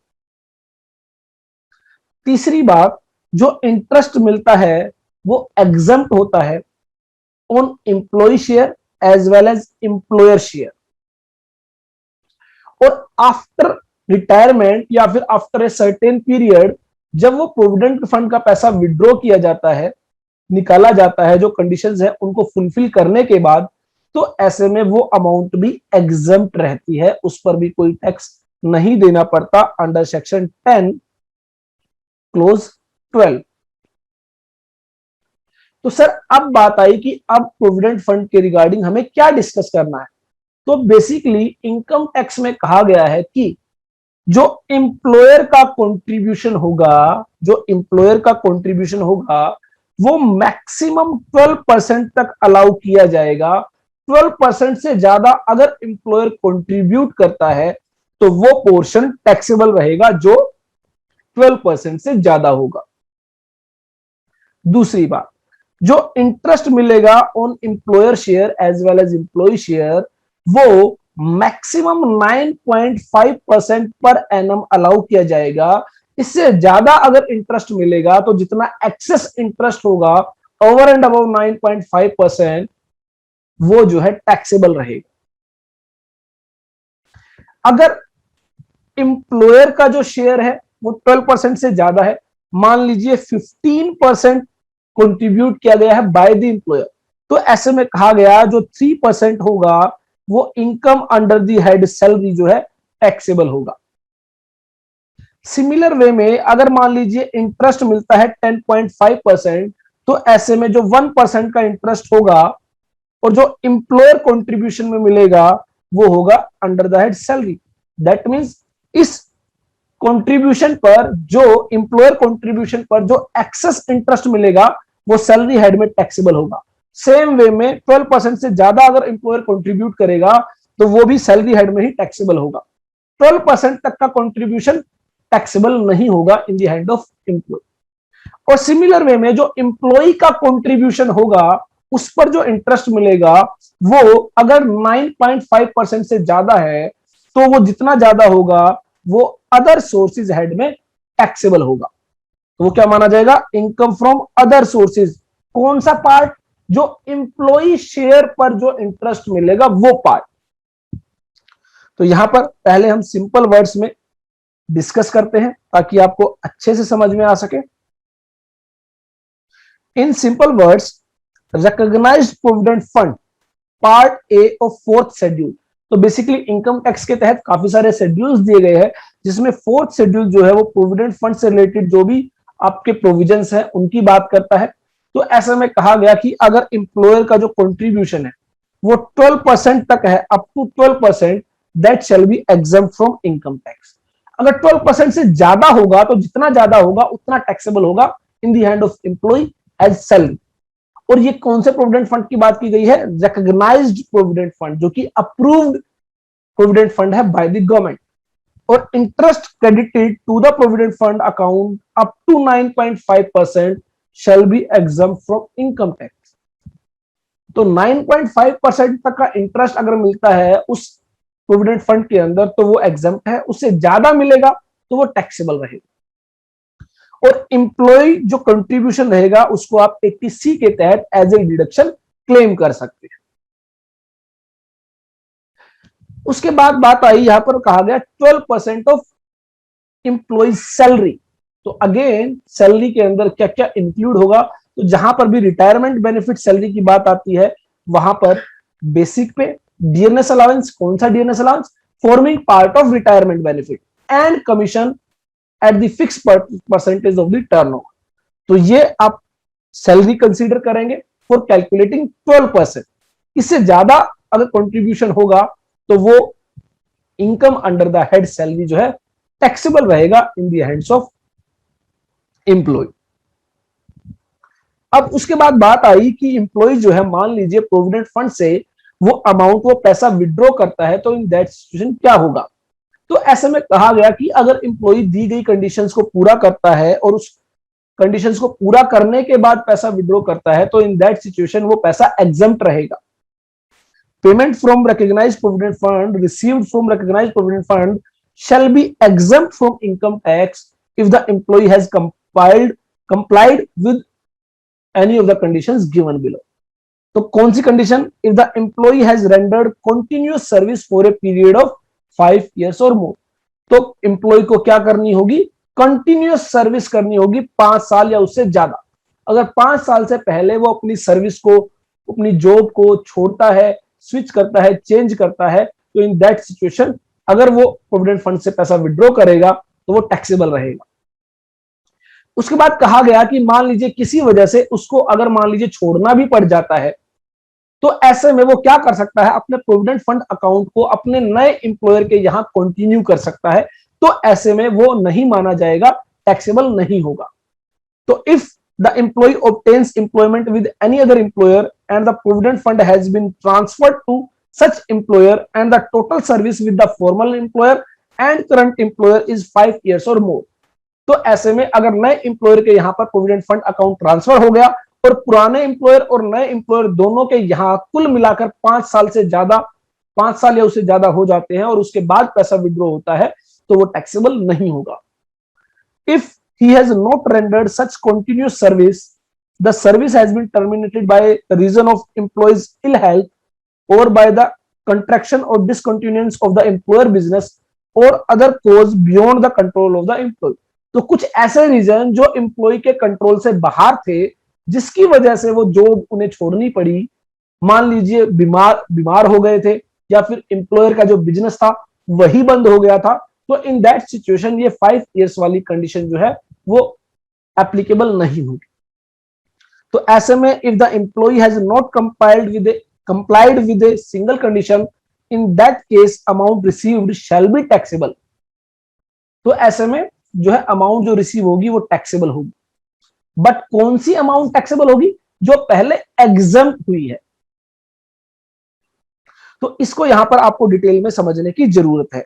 Speaker 1: तीसरी बात, जो इंटरेस्ट मिलता है वो एग्जम्प्ट होता है on employee share as well as employer share. और आफ्टर रिटायरमेंट या फिर आफ्टर ए सर्टेन पीरियड जब वो प्रोविडेंट फंड का पैसा विड्रॉ किया जाता है, निकाला जाता है, जो कंडीशंस है उनको फुलफिल करने के बाद, तो ऐसे में वो अमाउंट भी एग्जम्प्ट रहती है, उस पर भी कोई टैक्स नहीं देना पड़ता अंडर सेक्शन 10 क्लोज 12। तो सर अब बात आई कि अब प्रोविडेंट फंड के रिगार्डिंग हमें क्या डिस्कस करना है। तो बेसिकली इनकम टैक्स में कहा गया है कि जो एम्प्लॉयर का कंट्रीब्यूशन होगा वो मैक्सिमम 12% तक अलाउ किया जाएगा। 12% से ज्यादा अगर एम्प्लॉयर कंट्रीब्यूट करता है तो वो पोर्शन टैक्सेबल रहेगा जो 12% से ज्यादा होगा। दूसरी बात, जो इंटरेस्ट मिलेगा on employer share as well as employee share वो मैक्सिमम 9.5% पर एनम अलाउ किया जाएगा। इससे ज्यादा अगर इंटरेस्ट मिलेगा तो जितना एक्सेस इंटरेस्ट होगा ओवर एंड अबव 9.5% वो जो है टैक्सेबल रहेगा। अगर एम्प्लॉयर का जो शेयर है वो 12% से ज्यादा है, मान लीजिए 15% कंट्रीब्यूट किया गया है बाय द एम्प्लॉयर, तो ऐसे में कहा गया जो 3% होगा वो income under the head salary जो है टैक्सेबल होगा। सिमिलर वे में अगर मान लीजिए इंटरेस्ट मिलता है 10.5%, तो ऐसे में जो 1% का इंटरेस्ट होगा और जो एम्प्लॉयर कंट्रीब्यूशन में मिलेगा वो होगा under the head salary. That means इस कंट्रीब्यूशन पर, जो एम्प्लॉयर कंट्रीब्यूशन पर जो एक्सेस इंटरेस्ट मिलेगा वो सैलरी हेड में टैक्सेबल होगा। सेम वे में 12% से ज्यादा अगर एम्प्लॉयर कंट्रीब्यूट करेगा तो वो भी सैलरी हेड में ही टैक्सेबल होगा। 12% तक का कंट्रीब्यूशन टैक्सेबल नहीं होगा in the hand of employee. और सिमिलर वे में जो एम्प्लॉय का कंट्रीब्यूशन होगा उस पर जो इंटरेस्ट मिलेगा वो अगर 9.5% से ज्यादा है तो वो जितना ज्यादा होगा वो अदर सोर्सेज हेड में टैक्सेबल होगा। तो वो क्या माना जाएगा, इनकम फ्रॉम अदर सोर्सेज। कौन सा पार्ट, जो एम्प्लॉय शेयर पर जो इंटरेस्ट मिलेगा वो पार्ट। तो यहां पर पहले हम सिंपल वर्ड्स में डिस्कस करते हैं ताकि आपको अच्छे से समझ में आ सके। In simple words, recognised provident fund part A of 4th schedule. तो बेसिकली इनकम टैक्स के तहत काफी सारे शेड्यूल्स दिए गए हैं जिसमें 4th शेड्यूल जो है वो प्रोविडेंट फंड से रिलेटेड जो भी आपके प्रोविजंस है उनकी बात करता है। तो ऐसे में कहा गया कि अगर एम्प्लॉयर का जो कंट्रीब्यूशन है वो 12% तक है, up to 12%, that shall be exempt from income tax. अगर 12% से ज्यादा होगा तो जितना ज्यादा होगा उतना टैक्सेबल होगा in the hand of employee as salary. और ये कौन से प्रोविडेंट फंड की बात की गई है, रिकॉग्नाइज्ड प्रोविडेंट फंड, जो कि अप्रूव्ड प्रोविडेंट फंड है बाय द गवर्नमेंट। और interest credited to the provident fund account up to 9.5% shall be exempt from income tax. तो 9.5% तक का इंटरेस्ट अगर मिलता है उस प्रोविडेंट फंड के अंदर तो वो एग्जम्प्ट है, उससे ज्यादा मिलेगा तो वो टैक्सेबल रहेगा। और इंप्लॉय जो कंट्रीब्यूशन रहेगा उसको आप 80C के तहत एज ए डिडक्शन क्लेम कर सकते हैं। उसके बाद बात आई, यहां पर कहा गया 12% ऑफ इंप्लॉय सैलरी। तो अगेन सैलरी के अंदर क्या क्या इंक्लूड होगा, तो जहां पर भी रिटायरमेंट बेनिफिट सैलरी की बात आती है वहां पर बेसिक पे, डियरनेस अलाउंस, कौन सा dearness allowance, forming part of retirement benefit and commission at the fix percentage of the turnover. तो ये आप सैलरी कंसीडर करेंगे फॉर कैलकुलेटिंग 12%। इससे ज्यादा अगर कंट्रीब्यूशन होगा तो वो income under the head salary जो है टैक्सेबल रहेगा in the hands of employee. अब उसके बाद बात आई कि एम्प्लॉय जो है, मान लीजिए प्रोविडेंट फंड से वो अमाउंट, वो पैसा विड्रॉ करता है, तो इन दैट सिचुएशन क्या होगा। तो ऐसे में कहा गया कि अगर एम्प्लॉय दी गई कंडीशंस को पूरा करता है और उस कंडीशंस को पूरा करने के बाद पैसा विड्रॉ करता है तो इन दैट सिचुएशन वो पैसा एग्जम्प्ट रहेगा। Payment from recognized provident fund received from recognized provident fund shall be exempt from income tax if the employee has complied with any of the conditions given below। तो कौन सी condition, if the employee has rendered continuous service for a period of 5 years और मोर। तो एम्प्लॉय को क्या करनी होगी, कंटिन्यूअस सर्विस करनी होगी 5 साल या उससे ज्यादा। अगर 5 साल से पहले वो अपनी सर्विस को, अपनी जॉब को छोड़ता है, स्विच करता है, चेंज करता है, तो इन दैट सिचुएशन अगर वो प्रोविडेंट फंड से पैसा विड्रॉ करेगा तो वो टैक्सेबल रहेगा। उसके बाद कहा गया कि मान लीजिए किसी वजह से उसको अगर मान लीजिए छोड़ना भी पड़ जाता है तो ऐसे में वो क्या कर सकता है, अपने प्रोविडेंट फंड अकाउंट को अपने नए एम्प्लॉयर के यहां कंटिन्यू कर सकता है। तो ऐसे में वो नहीं माना जाएगा, टैक्सेबल नहीं होगा। तो if the employee obtains employment with any other employer and the provident fund has been transferred to such employer and the total service with the former employer and current employer is 5 years or more। तो ऐसे में अगर नए एम्प्लॉयर के यहां पर प्रोविडेंट फंड अकाउंट ट्रांसफर हो गया और पुराने एम्प्लॉयर और नए एम्प्लॉयर दोनों के यहां कुल मिलाकर 5 साल से ज्यादा, 5 साल या उससे ज्यादा हो जाते हैं और उसके बाद पैसा विड्रॉ होता है तो वो टैक्सेबल नहीं होगा। If he has not rendered such continuous service, the service has been terminated by reason of employee's ill health or by the contraction or discontinuance of the employer business or other cause beyond the control of the employee। तो कुछ ऐसे रीजन जो एम्प्लॉय के कंट्रोल से बाहर थे जिसकी वजह से वो जॉब उन्हें छोड़नी पड़ी, मान लीजिए बीमार हो गए थे या फिर एम्प्लॉयर का जो बिजनेस था वही बंद हो गया था, तो इन दैट सिचुएशन ये 5 years वाली कंडीशन जो है वो एप्लीकेबल नहीं होगी। तो ऐसे में if the employee has not complied with a single condition in that case amount received shall be taxable. तो ऐसे में जो है अमाउंट जो रिसीव होगी वो टैक्सेबल होगी। बट कौन सी अमाउंट टैक्सेबल होगी, जो पहले एग्जम्प्ट हुई है। तो इसको यहां पर आपको डिटेल में समझने की जरूरत है।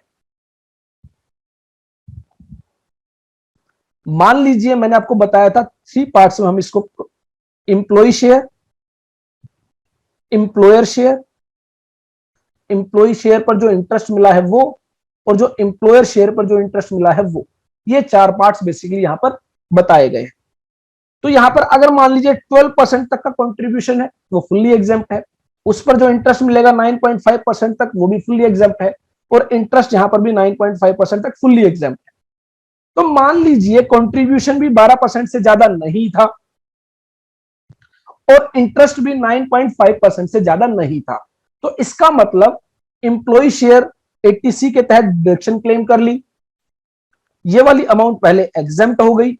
Speaker 1: मान लीजिए मैंने आपको बताया था 3 पार्ट्स में हम इसको, employee share, employer share, employee share पर जो इंटरेस्ट मिला है वो, और जो एम्प्लॉयर शेयर पर जो इंटरेस्ट मिला है वो, ये 4 पार्ट्स बेसिकली यहां पर बताए गए हैं। तो यहां पर अगर मान लीजिए 12% तक का कंट्रीब्यूशन है वो फुल्ली एग्जम्प्ट है, उस पर जो इंटरेस्ट मिलेगा 9.5% तक वो भी फुल्ली एग्जम्प्ट है, और इंटरेस्ट यहां पर भी 9.5% तक फुल्ली एग्जम्प्ट है। तो मान लीजिए कंट्रीब्यूशन भी 12% से ज्यादा नहीं था और इंटरेस्ट भी 9.5% से ज्यादा नहीं था, तो इसका मतलब एम्प्लॉय शेयर 80C के तहत डिडक्शन क्लेम कर ली, ये वाली अमाउंट पहले एग्जम्प्ट हो गई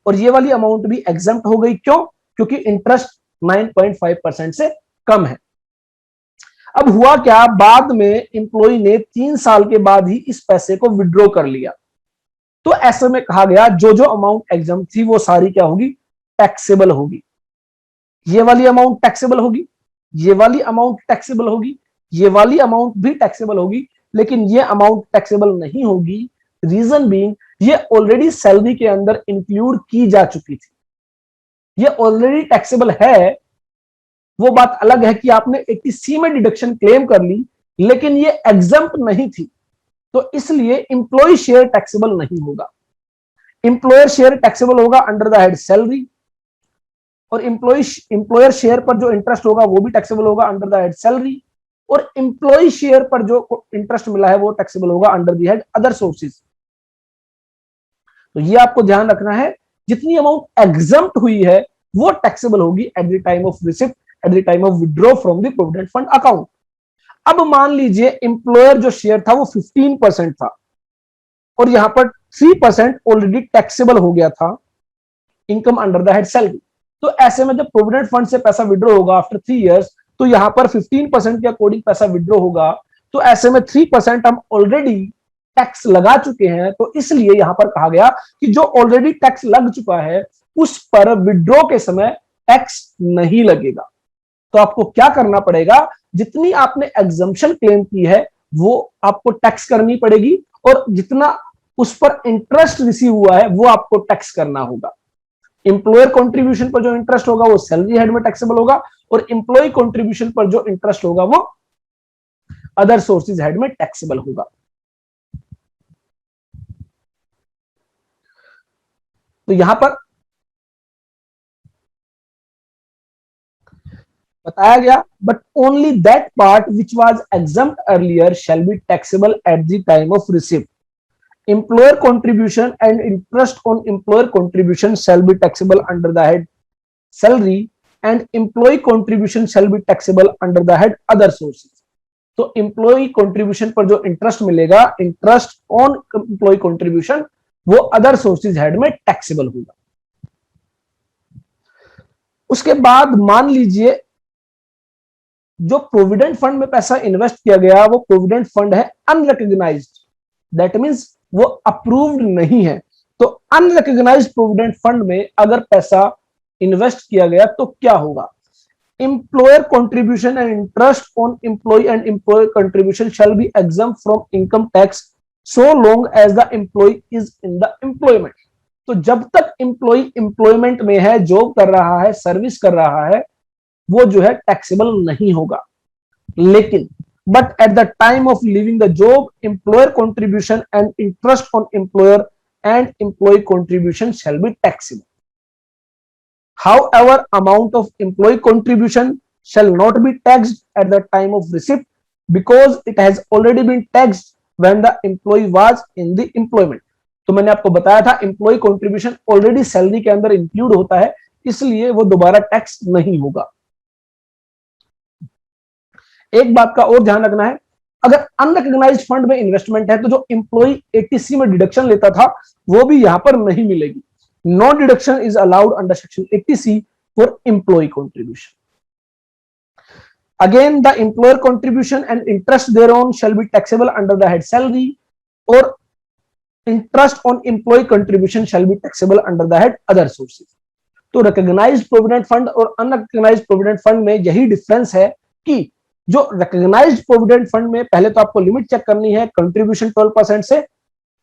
Speaker 1: और ये वाली अमाउंट भी एग्जम्प्ट हो गई। क्यों? क्योंकि इंटरेस्ट 9.5% से कम है। अब हुआ क्या, बाद में एम्प्लॉय ने 3 साल के बाद ही इस पैसे को विड्रॉ कर लिया। तो ऐसे में कहा गया जो जो अमाउंट एग्जम्प्ट थी वो सारी क्या होगी, टैक्सेबल होगी। ये वाली अमाउंट टैक्सेबल होगी, ये वाली अमाउंट टैक्सेबल होगी, ये वाली अमाउंट भी टैक्सेबल होगी, लेकिन ये अमाउंट टैक्सेबल नहीं होगी। रीजन बीइंग ये ऑलरेडी सैलरी के अंदर इंक्लूड की जा चुकी थी, ये ऑलरेडी टैक्सेबल है। वो बात अलग है कि आपने 80C में डिडक्शन क्लेम कर ली, लेकिन ये एग्जम्प्ट नहीं थी, तो इसलिए इंप्लॉय शेयर टैक्सेबल नहीं होगा। इंप्लॉयर शेयर टैक्सेबल होगा अंडर द हेड सैलरी, और इंप्लॉयर शेयर पर जो इंटरेस्ट होगा वो भी टैक्सेबल होगा अंडर द हेड सैलरी, और इंप्लॉय शेयर पर जो इंटरेस्ट मिला है वो टैक्सेबल होगा under the head other sources. तो ये आपको ध्यान रखना है, जितनी अमाउंट एग्जम्प्ट हुई है वो टैक्सेबल होगी eight the time of receipt, eight the time of withdraw from the provident fund account. अब मान लीजिए इंप्लॉयर जो शेयर था वो 15% था, और यहां पर 3% ऑलरेडी टैक्सेबल हो गया था income under the head salary. तो ऐसे में जब प्रोविडेंट फंड से पैसा विड्रॉ होगा आफ्टर 3 इयर्स, तो यहां पर 15% के अकॉर्डिंग पैसा विड्रॉ होगा, तो ऐसे में 3% हम ऑलरेडी टैक्स लगा चुके हैं। तो इसलिए यहां पर कहा गया कि जो ऑलरेडी टैक्स लग चुका है उस पर विड्रॉ के समय टैक्स नहीं लगेगा। तो आपको क्या करना पड़ेगा, जितनी आपने एग्जम्पशन क्लेम की है वो आपको टैक्स करनी पड़ेगी, और जितना उस पर इंटरेस्ट रिसीव हुआ है वो आपको टैक्स करना होगा। इंप्लॉयर कंट्रीब्यूशन पर जो इंटरेस्ट होगा वो सैलरी हेड में टैक्सेबल होगा, और इंप्लॉय कंट्रीब्यूशन पर जो इंटरेस्ट होगा वो अदर सोर्सेज हेड में टैक्सेबल होगा। तो यहां पर बताया गया, but only that part which was exempt earlier shell be taxable at the time of receipt. Employer contribution and interest on employer contribution shall be taxable under the head salary, and employee contribution shall be taxable under the head other sources. तो employee contribution पर जो interest मिलेगा, interest on employee contribution, वो other sources head में taxable होगा। उसके बाद मान लीजिए जो प्रोविडेंट फंड में पैसा इन्वेस्ट किया गया वो प्रोविडेंट फंड है अनरिकॉग्नाइज्ड, दैट मींस वो अप्रूव्ड नहीं है। तो अनरिकॉग्नाइज्ड प्रोविडेंट फंड में अगर पैसा इन्वेस्ट किया गया तो क्या होगा, employer contribution and interest on employee and employer contribution shall be exempt from income tax so long as the employee is in the employment। तो जब तक एम्प्लॉय एम्प्लॉयमेंट में है, जॉब कर रहा है, सर्विस कर रहा है, वो जो है टैक्सेबल नहीं होगा। लेकिन but at the time of leaving the job, employer contribution and interest on employer and employee contribution shall be taxable. However, amount of employee contribution shall not be taxed at the time of receipt because it has already been taxed when the employee was in the employment। तो मैंने आपको बताया था employee contribution already सैलरी के अंदर इंक्लूड होता है, इसलिए वो दोबारा टैक्स नहीं होगा। एक बात का और ध्यान रखना है, अगर अनरिकॉग्नाइज्ड फंड में इन्वेस्टमेंट है तो जो एम्प्लॉय 80C में डिडक्शन लेता था वो भी यहां पर नहीं मिलेगी। No deduction is allowed under section 80C for employee contribution. Again the employer contribution and interest thereon shall be taxable under the head salary, और interest on employee contribution shall be taxable under the head other sources. तो रिकॉग्नाइज्ड प्रोविडेंट फंड और अनरिकॉग्नाइज्ड प्रोविडेंट फंड में यही डिफरेंस है कि जो रिकॉग्नाइज्ड प्रोविडेंट फंड में पहले तो आपको लिमिट चेक करनी है, कंट्रीब्यूशन 12% से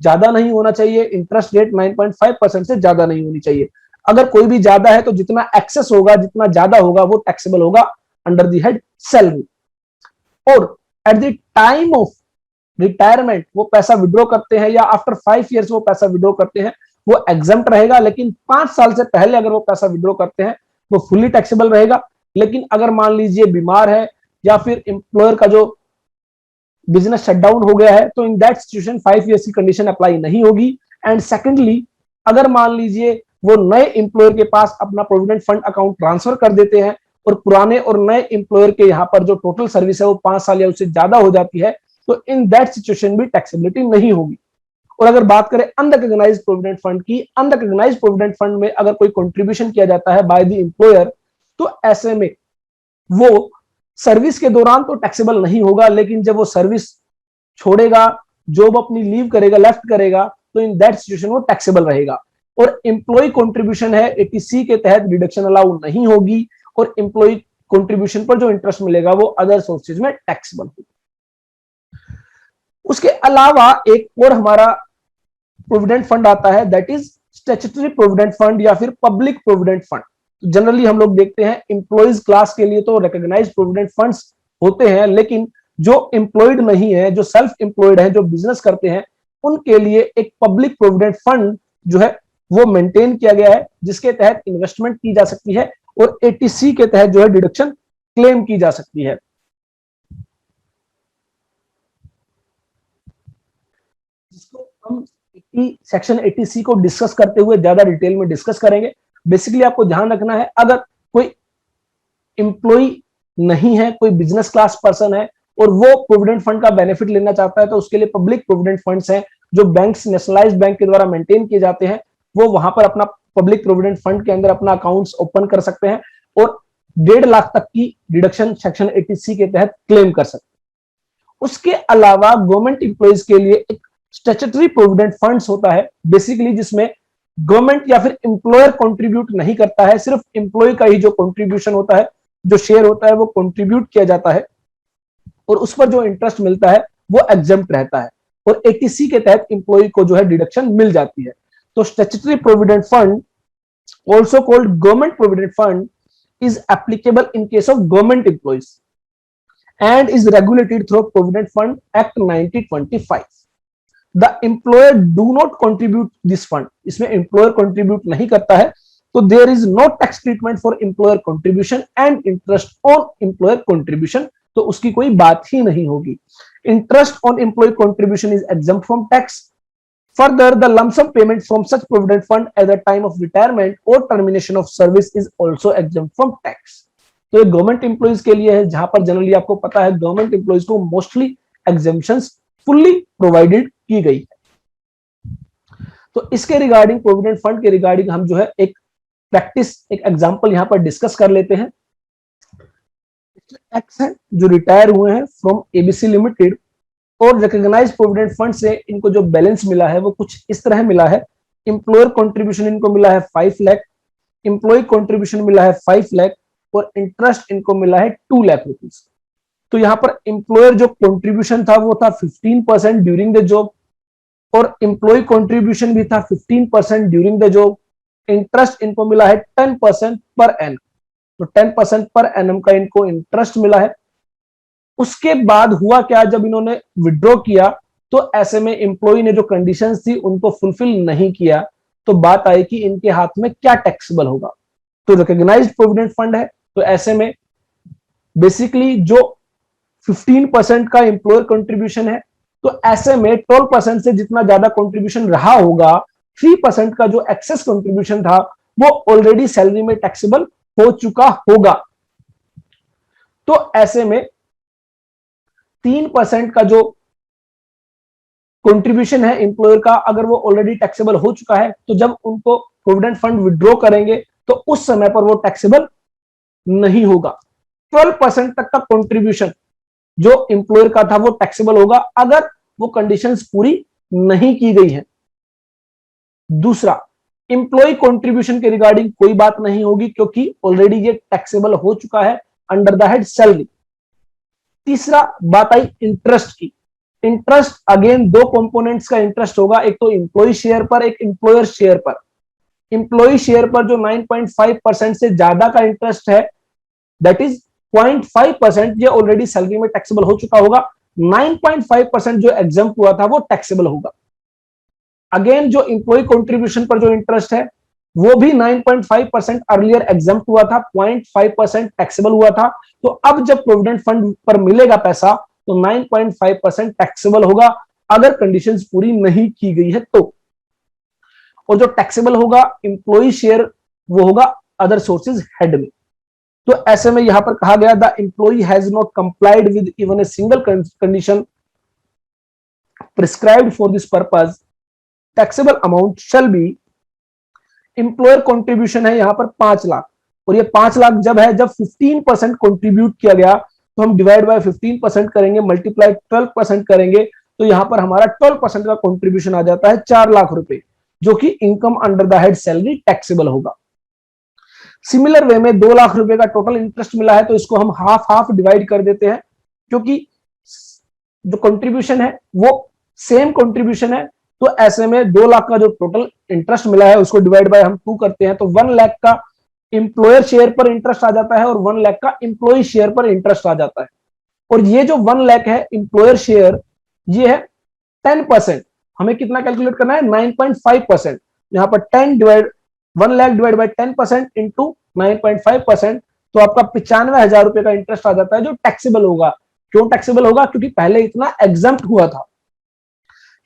Speaker 1: ज्यादा नहीं होना चाहिए, इंटरेस्ट रेट 9.5% से ज्यादा नहीं होनी चाहिए। अगर कोई भी ज्यादा है तो जितना एक्सेस होगा, जितना ज्यादा होगा वो टैक्सेबल होगा अंडर द हेड सैलरी। और eight the time of retirement वो पैसा विड्रॉ करते हैं या आफ्टर 5 इयर्स वो पैसा विड्रॉ करते हैं, वो एग्जम्प्ट रहेगा। लेकिन 5 साल से पहले अगर वो पैसा विड्रॉ करते हैं वो फुली टैक्सेबल रहेगा। लेकिन अगर मान लीजिए बीमार है या फिर एम्प्लॉयर का जो बिजनेस शटडाउन हो गया है, तो इन दैट सिचुएशन 5 इयर्स की कंडीशन अप्लाई नहीं होगी। एंड सेकेंडली, अगर मान लीजिए वो नए एम्प्लॉयर के पास अपना प्रोविडेंट फंड अकाउंट ट्रांसफर कर देते हैं और पुराने और नए एम्प्लॉयर के यहाँ पर जो टोटल सर्विस है वो 5 साल या उससे ज्यादा हो जाती है, तो इन दैट सिचुएशन भी टैक्सेबिलिटी नहीं होगी। और अगर बात करें अनरिकॉग्नाइज्ड प्रोविडेंट फंड की, अनरिकॉग्नाइज्ड प्रोविडेंट फंड में अगर कोई कंट्रीब्यूशन किया जाता है बाय द एम्प्लॉयर, तो ऐसे में वो सर्विस के दौरान तो टैक्सेबल नहीं होगा, लेकिन जब वो सर्विस छोड़ेगा, जॉब अपनी लीव करेगा, लेफ्ट करेगा, तो इन दैट सिचुएशन वो टैक्सेबल रहेगा। और एम्प्लॉय कंट्रीब्यूशन है 80C के तहत डिडक्शन अलाउ नहीं होगी, और एम्प्लॉय कंट्रीब्यूशन पर जो इंटरेस्ट मिलेगा वो अदर सोर्सेज में टैक्सेबल होगा। उसके अलावा एक और हमारा प्रोविडेंट फंड आता है, that is statutory provident fund या फिर पब्लिक प्रोविडेंट फंड। जनरली हम लोग देखते हैं एम्प्लॉइज क्लास के लिए तो रिकॉग्नाइज्ड प्रोविडेंट फंड्स होते हैं, लेकिन जो एम्प्लॉयड नहीं है, जो सेल्फ एम्प्लॉयड है, जो बिजनेस करते हैं, उनके लिए एक पब्लिक प्रोविडेंट फंड जो है वो मेंटेन किया गया है, जिसके तहत इन्वेस्टमेंट की जा सकती है और एटीसी के तहत जो है डिडक्शन क्लेम की जा सकती है। जिसको हम सेक्शन 80C को डिस्कस करते हुए ज्यादा डिटेल में डिस्कस करेंगे। बेसिकली आपको ध्यान रखना है, अगर कोई एम्प्लॉय नहीं है, कोई बिजनेस क्लास पर्सन है और वो प्रोविडेंट फंड का बेनिफिट लेना चाहता है, तो उसके लिए पब्लिक प्रोविडेंट फंड्स हैं जो बैंक्स, नेशनलाइज्ड बैंक के द्वारा मेंटेन किए जाते हैं। वो वहां पर अपना पब्लिक प्रोविडेंट फंड के अंदर अपना अकाउंट्स ओपन कर सकते हैं और 1.5 लाख तक की डिडक्शन सेक्शन 80C के तहत क्लेम कर सकते हैं। उसके अलावा गवर्नमेंट एम्प्लॉइज के लिए एक स्टैट्यूटरी प्रोविडेंट फंड्स होता है, बेसिकली जिसमें गवर्नमेंट या फिर एम्प्लॉयर कंट्रीब्यूट नहीं करता है, सिर्फ एम्प्लॉय का ही जो कंट्रीब्यूशन होता है, जो शेयर होता है, वो कंट्रीब्यूट किया जाता है और उस पर जो इंटरेस्ट मिलता है वो एग्जम्प्ट रहता है और 80C के तहत एम्प्लॉय को जो है डिडक्शन मिल जाती है। तो statutory provident fund, also called government provident fund, is applicable in case of government employees and is regulated through Provident Fund Act 1925. The employer do not contribute this fund, इसमें employer contribute नहीं करता है, तो there is no tax treatment for employer contribution and interest on employer contribution, तो उसकी कोई बात ही नहीं होगी। Interest on employee contribution is exempt from tax. Further, the lump sum payment from such provident fund at the time of retirement or termination of service is also exempt from tax. तो ये गवर्नमेंट एम्प्लॉइज के लिए है, जहां पर जनरली आपको पता है गवर्नमेंट एम्प्लॉइज को मोस्टली एग्जेम्पशंस फुल्ली प्रोवाइडेड की गई है। तो इसके रिगार्डिंग, प्रोविडेंट फंड के रिगार्डिंग हम जो है एक प्रैक्टिस, एक एग्जांपल यहां पर डिस्कस कर लेते हैं। एक्स है जो रिटायर हुए हैं फ्रॉम एबीसी लिमिटेड और रिकॉग्नाइज्ड प्रोविडेंट फंड से इनको जो बैलेंस मिला है वो कुछ इस तरह मिला है। एम्प्लॉयर कंट्रीब्यूशन इनको मिला है 5 लाख, एम्प्लॉय कंट्रीब्यूशन मिला है 5 लाख और इंटरेस्ट इनको मिला है 2 लाख रुपीस। तो यहां पर एम्प्लॉयर जो कंट्रीब्यूशन था वो था 15% ड्यूरिंग द जॉब और एम्प्लॉय कंट्रीब्यूशन भी था 15% ड्यूरिंग द जॉब। इंटरेस्ट इनको मिला है 10% पर एनम, तो 10% पर एनम का इनको इंटरेस्ट मिला है। उसके बाद हुआ क्या, जब इन्होंने विड्रॉ किया तो ऐसे में एम्प्लॉय ने जो कंडीशंस थी उनको फुलफिल नहीं किया, तो बात आई कि इनके हाथ में क्या टैक्सेबल होगा। तो रिकॉग्नाइज्ड प्रोविडेंट फंड है, तो ऐसे में बेसिकली जो 15% का एम्प्लॉयर कंट्रीब्यूशन है, तो ऐसे में 12% से जितना ज्यादा कंट्रीब्यूशन रहा होगा, 3% का जो एक्सेस कंट्रीब्यूशन था वो ऑलरेडी सैलरी में टैक्सेबल हो चुका होगा। तो ऐसे में 3% का जो कंट्रीब्यूशन है एम्प्लॉयर का, अगर वो ऑलरेडी टैक्सेबल हो चुका है, तो जब उनको प्रोविडेंट फंड विड्रॉ करेंगे तो उस समय पर वो टैक्सेबल नहीं होगा। 12% तक का कंट्रीब्यूशन जो एम्प्लॉयर का था वो टैक्सेबल होगा अगर वो कंडीशंस पूरी नहीं की गई है। दूसरा, एम्प्लॉय कंट्रीब्यूशन के रिगार्डिंग कोई बात नहीं होगी क्योंकि ऑलरेडी ये टैक्सेबल हो चुका है अंडर द हेड सैलरी। तीसरा बात आई इंटरेस्ट की। इंटरेस्ट अगेन दो कंपोनेंट्स का इंटरेस्ट होगा, एक तो एम्प्लॉय शेयर पर, एक एम्प्लॉयर शेयर पर। एम्प्लॉय शेयर पर जो 9.5% से ज्यादा का इंटरेस्ट है, दैट इज 0.5%, ये ऑलरेडी सैलरी में टैक्सेबल हो चुका होगा। 9.5% जो एग्जाम्प्ट हुआ था वो टैक्सेबल होगा। अगेन जो एम्प्लॉय कंट्रीब्यूशन पर जो इंटरेस्ट है वो भी 9.5% अर्लियर एग्जाम्प्ट हुआ था, 0.5% टैक्सेबल हुआ था। तो अब जब प्रोविडेंट फंड पर मिलेगा पैसा तो 9.5% टैक्सेबल होगा अगर कंडीशंस पूरी नहीं की गई है तो। और जो टैक्सेबल होगा एम्प्लॉय शेयर वो होगा अदर सोर्सेज हेड में। तो ऐसे में यहां पर कहा गया the employee has not complied with even a single condition prescribed for this purpose, taxable amount shall be, employer contribution है यहां पर 5 लाख और ये 5 लाख जब है, जब 15% कंट्रीब्यूट किया गया तो हम डिवाइड बाय 15% करेंगे, मल्टीप्लाई 12% करेंगे, तो यहां पर हमारा 12% का कंट्रीब्यूशन आ जाता है 4 लाख रुपए, जो कि income under the head salary taxable होगा। सिमिलर वे में 2 लाख रुपए का टोटल इंटरेस्ट मिला है तो इसको हम हाफ हाफ डिवाइड कर देते हैं, क्योंकि जो कंट्रीब्यूशन है वो सेम कंट्रीब्यूशन है, तो ऐसे में 2 लाख का जो टोटल इंटरेस्ट मिला है उसको डिवाइड बाय हम 2 करते हैं, तो 1 लाख का इंप्लॉयर शेयर पर इंटरेस्ट आ जाता है और 1 लाख का इंप्लॉई शेयर पर इंटरेस्ट आ जाता है। और ये जो 1 लाख है इंप्लॉयर शेयर, ये है 10%। हमें कितना कैलकुलेट करना है, 9.5%। यहां पर 1 लाख डिवाइड बाय 10% इंटू 9.5%, तो आपका 95,000 रुपए का इंटरेस्ट आ जाता है जो टैक्सेबल होगा। क्यों टैक्सेबल होगा? क्योंकि पहले इतना एग्जम्प्ट हुआ था।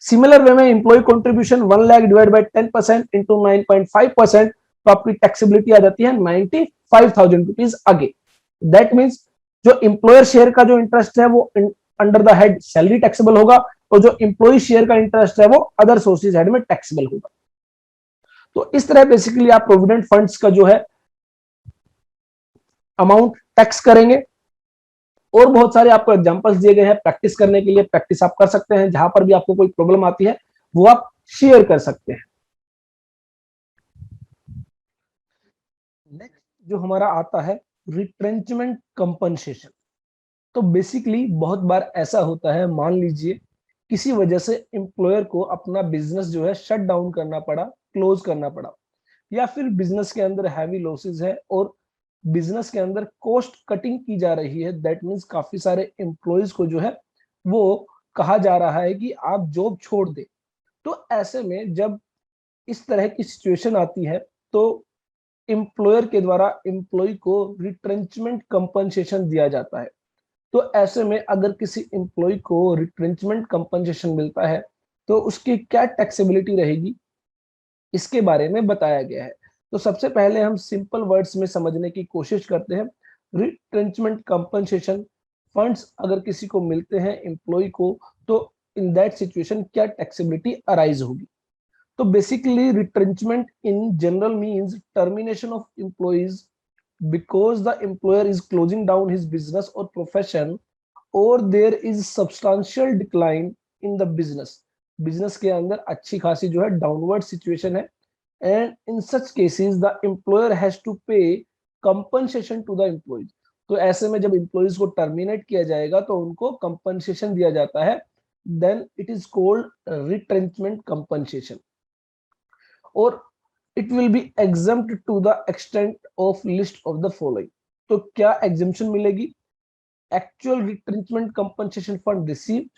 Speaker 1: सिमिलर वे में employee contribution 1 lakh divide by 10% into 9.5%, तो आपकी टैक्सेबिलिटी आ जाती है 95,000 रुपीज आगे। दैट मीन्स जो इंप्लॉयर शेयर का जो इंटरेस्ट है वो under the head salary taxable होगा, और जो इंप्लॉय शेयर का इंटरेस्ट है वो अदर सोर्सेज हेड में टैक्सेबल होगा। तो इस तरह बेसिकली आप प्रोविडेंट फंड्स का जो है अमाउंट टैक्स करेंगे। और बहुत सारे आपको एग्जांपल्स दिए गए हैं प्रैक्टिस करने के लिए, प्रैक्टिस आप कर सकते हैं। जहां पर भी आपको कोई प्रॉब्लम आती है वो आप शेयर कर सकते हैं। नेक्स्ट जो हमारा आता है रिट्रेंचमेंट कंपनसेशन। तो बेसिकली बहुत बार ऐसा होता है, मान लीजिए किसी वजह से एम्प्लॉयर को अपना बिजनेस जो है शट डाउन करना पड़ा, क्लोज करना पड़ा, या फिर बिजनेस के अंदर हैवी लॉसेस है और बिजनेस के अंदर कॉस्ट कटिंग की जा रही है। दैट मीन्स काफी सारे एम्प्लॉयज को जो है वो कहा जा रहा है कि आप जॉब छोड़ दे। तो ऐसे में जब इस तरह की सिचुएशन आती है तो एम्प्लॉयर के द्वारा एम्प्लॉय को रिट्रेंचमेंट कंपनसेशन दिया जाता है। तो ऐसे में अगर किसी एम्प्लॉय को रिट्रेंचमेंट कंपनसेशन मिलता है तो उसकी क्या टैक्सेबिलिटी रहेगी, इसके बारे में बताया गया है। तो सबसे पहले हम सिंपल वर्ड्स में समझने की कोशिश करते हैं। रिट्रेंचमेंट कंपनसेशन फंड्स अगर किसी को मिलते हैं एम्प्लॉय को, तो इन दैट सिचुएशन क्या टैक्सेबिलिटी अराइज होगी। तो basically retrenchment in general means termination of employees because the employer is closing down his business or profession, or there is substantial decline in the business के अंदर अच्छी खासी जो है डाउनवर्ड सिचुएशन है, and in such cases the employer has to pay compensation to the employees। तो ऐसे में जब एम्प्लॉइज को टर्मिनेट किया जाएगा तो उनको कंपनसेशन दिया जाता है, then it is called retrenchment compensation. और it will be exempt to the extent of list of the following। तो क्या एग्जेम्पशन मिलेगी? Actual retrenchment compensation fund received,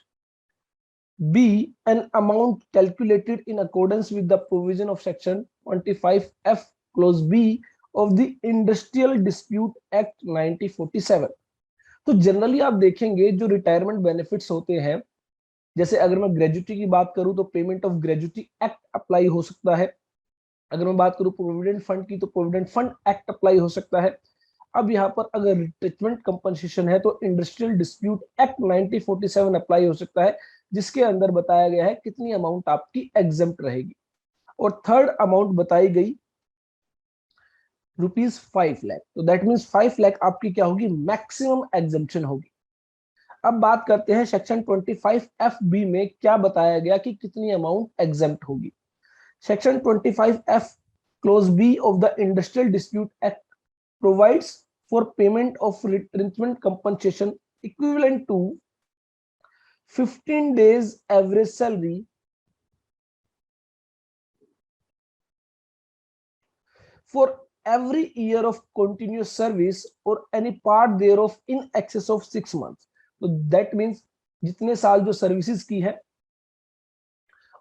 Speaker 1: be an amount calculated in accordance with the provision of section 25F clause B of the Industrial Dispute Act 1947। तो जनरली आप देखेंगे जो रिटायरमेंट बेनिफिट्स होते हैं, जैसे अगर मैं ग्रेजुटी की बात करूं तो payment of gratuity act apply हो सकता है। अगर मैं बात करूं प्रोविडेंट फंड की तो प्रोविडेंट फंड एक्ट अप्लाई हो सकता है। अब यहाँ पर अगर रिट्रीटमेंट कंपनसेशन है तो इंडस्ट्रियल डिस्प्यूट एक्ट 1947 अप्लाई हो सकता है, जिसके अंदर बताया गया है कितनी अमाउंट आपकी एग्जेम्प्ट रहेगी। और थर्ड अमाउंट बताई गई ₹5 लाख। तो दैट मींस 5 लाख आपकी क्या होगी, मैक्सिमम एग्जेम्पशन होगी। अब बात करते हैं सेक्शन 25FB में क्या बताया गया कि कितनी अमाउंट एग्जेम्प्ट होगी। Section 25F clause B of the Industrial Dispute Act provides for payment of retrenchment compensation equivalent to 15 days average salary for every year of continuous service or any part thereof in excess of 6 months। तो that means जितने साल जो सर्विसेज की है,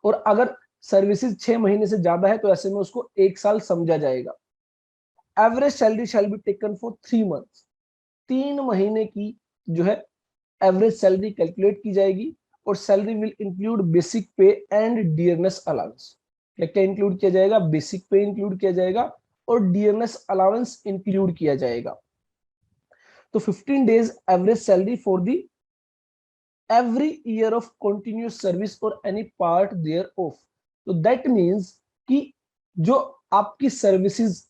Speaker 1: और अगर सर्विसेज 6 महीने से ज्यादा है तो ऐसे में उसको 1 साल समझा जाएगा। Average salary shall be taken for 3 months. 3 महीने की जो है एवरेज सैलरी कैलकुलेट की जाएगी, और सैलरी विल इंक्लूड बेसिक पे एंड डियरनेस अलाउंस। क्या क्या इंक्लूड किया जाएगा? बेसिक पे इंक्लूड किया जाएगा और डियरनेस अलाउंस इंक्लूड किया जाएगा। तो 15 days average salary for the every year of continuous service or any part thereof। तो दैट मीन्स कि जो आपकी सर्विसेज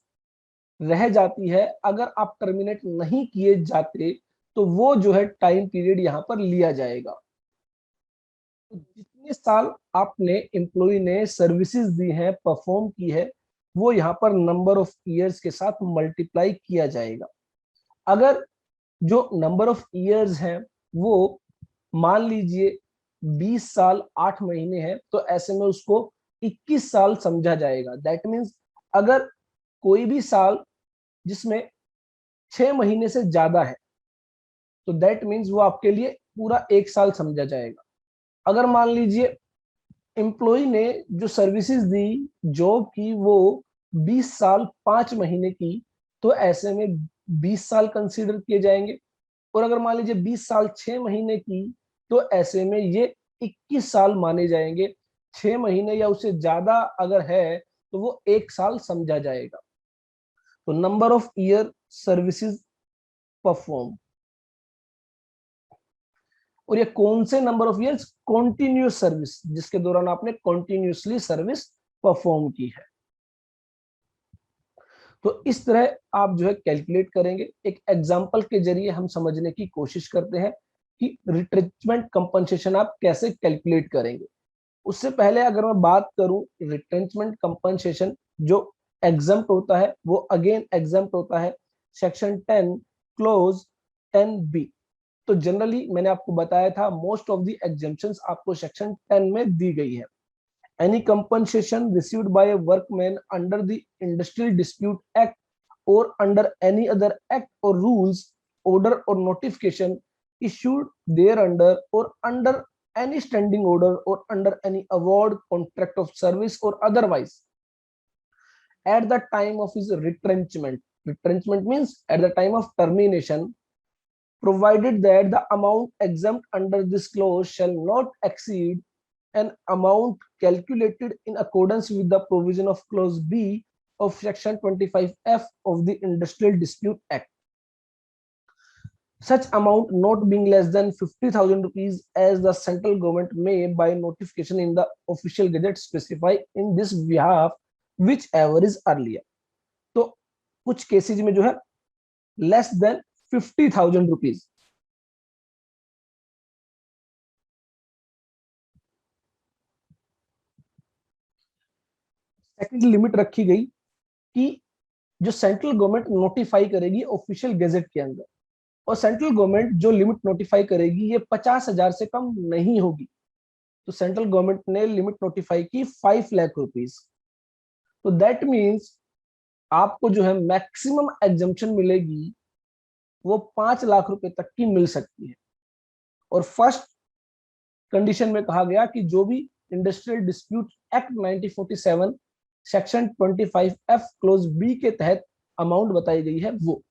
Speaker 1: रह जाती है, अगर आप टर्मिनेट नहीं किए जाते तो वो जो है टाइम पीरियड यहां पर लिया जाएगा। तो जितने साल आपने एम्प्लॉय ने सर्विसेज दी है, परफॉर्म की है, वो यहाँ पर नंबर ऑफ ईयर्स के साथ मल्टीप्लाई किया जाएगा। अगर जो नंबर ऑफ ईयर्स हैं वो मान लीजिए 20 साल 8 महीने है, तो ऐसे में उसको 21 साल समझा जाएगा। दैट मीन्स अगर कोई भी साल जिसमें 6 महीने से ज्यादा है, तो दैट मीन्स वो आपके लिए पूरा 1 साल समझा जाएगा। अगर मान लीजिए एम्प्लॉय ने जो सर्विसेज दी, जॉब की, वो 20 साल 5 महीने की, तो ऐसे में 20 साल कंसीडर किए जाएंगे। और अगर मान लीजिए 20 साल 6 महीने की, तो ऐसे में ये 21 साल माने जाएंगे। 6 महीने या उससे ज्यादा अगर है, तो वो 1 साल समझा जाएगा। तो number of year services perform, और ये कौन से number of years? Continuous service, जिसके दौरान आपने कॉन्टिन्यूसली सर्विस परफॉर्म की है। तो इस तरह आप जो है कैलकुलेट करेंगे। एक एग्जांपल के जरिए हम समझने की कोशिश करते हैं कि रिट्रेंचमेंट कंपनसेशन आप कैसे कैलकुलेट करेंगे। उससे पहले अगर मैं बात करूं, रिट्रेंचमेंट कंपनसेशन जो एग्जम्प्ट होता है, वो अगेन एग्जम्प्ट होता है सेक्शन 10 क्लोज 10B। तो जनरली मैंने आपको बताया था मोस्ट ऑफ द एग्जेम्पशंस आपको सेक्शन 10 में दी गई है। Any compensation received by a workman under the Industrial Dispute Act or under any other act or rules, order or notification issued thereunder or under any standing order or under any award, contract of service or otherwise at the time of his retrenchment. Retrenchment means at the time of termination, provided that the amount exempt under this clause shall not exceed an amount calculated in accordance with the provision of clause B of section 25F of the Industrial Dispute Act. Such amount not being less than 50,000 rupees as the central government may by notification in the official gazette specify in this behalf whichever is earlier. तो कुछ केसेज में जो है less than 50,000 rupees, second limit रखी गई कि जो सेंट्रल गवर्नमेंट नोटिफाई करेगी ऑफिशियल गैजेट के अंदर, और सेंट्रल गवर्नमेंट जो लिमिट नोटिफाई करेगी ये 50,000 से कम नहीं होगी। तो सेंट्रल गवर्नमेंट ने लिमिट नोटिफाई की 5 लाख रुपीज। तो दैट मीन्स आपको जो है मैक्सिमम एग्जम्पशन मिलेगी वो 5 लाख रुपए तक की मिल सकती है। और फर्स्ट कंडीशन में कहा गया कि जो भी industrial dispute act 1947 section 25F clause B के तहत अमाउंट बताई गई है वो,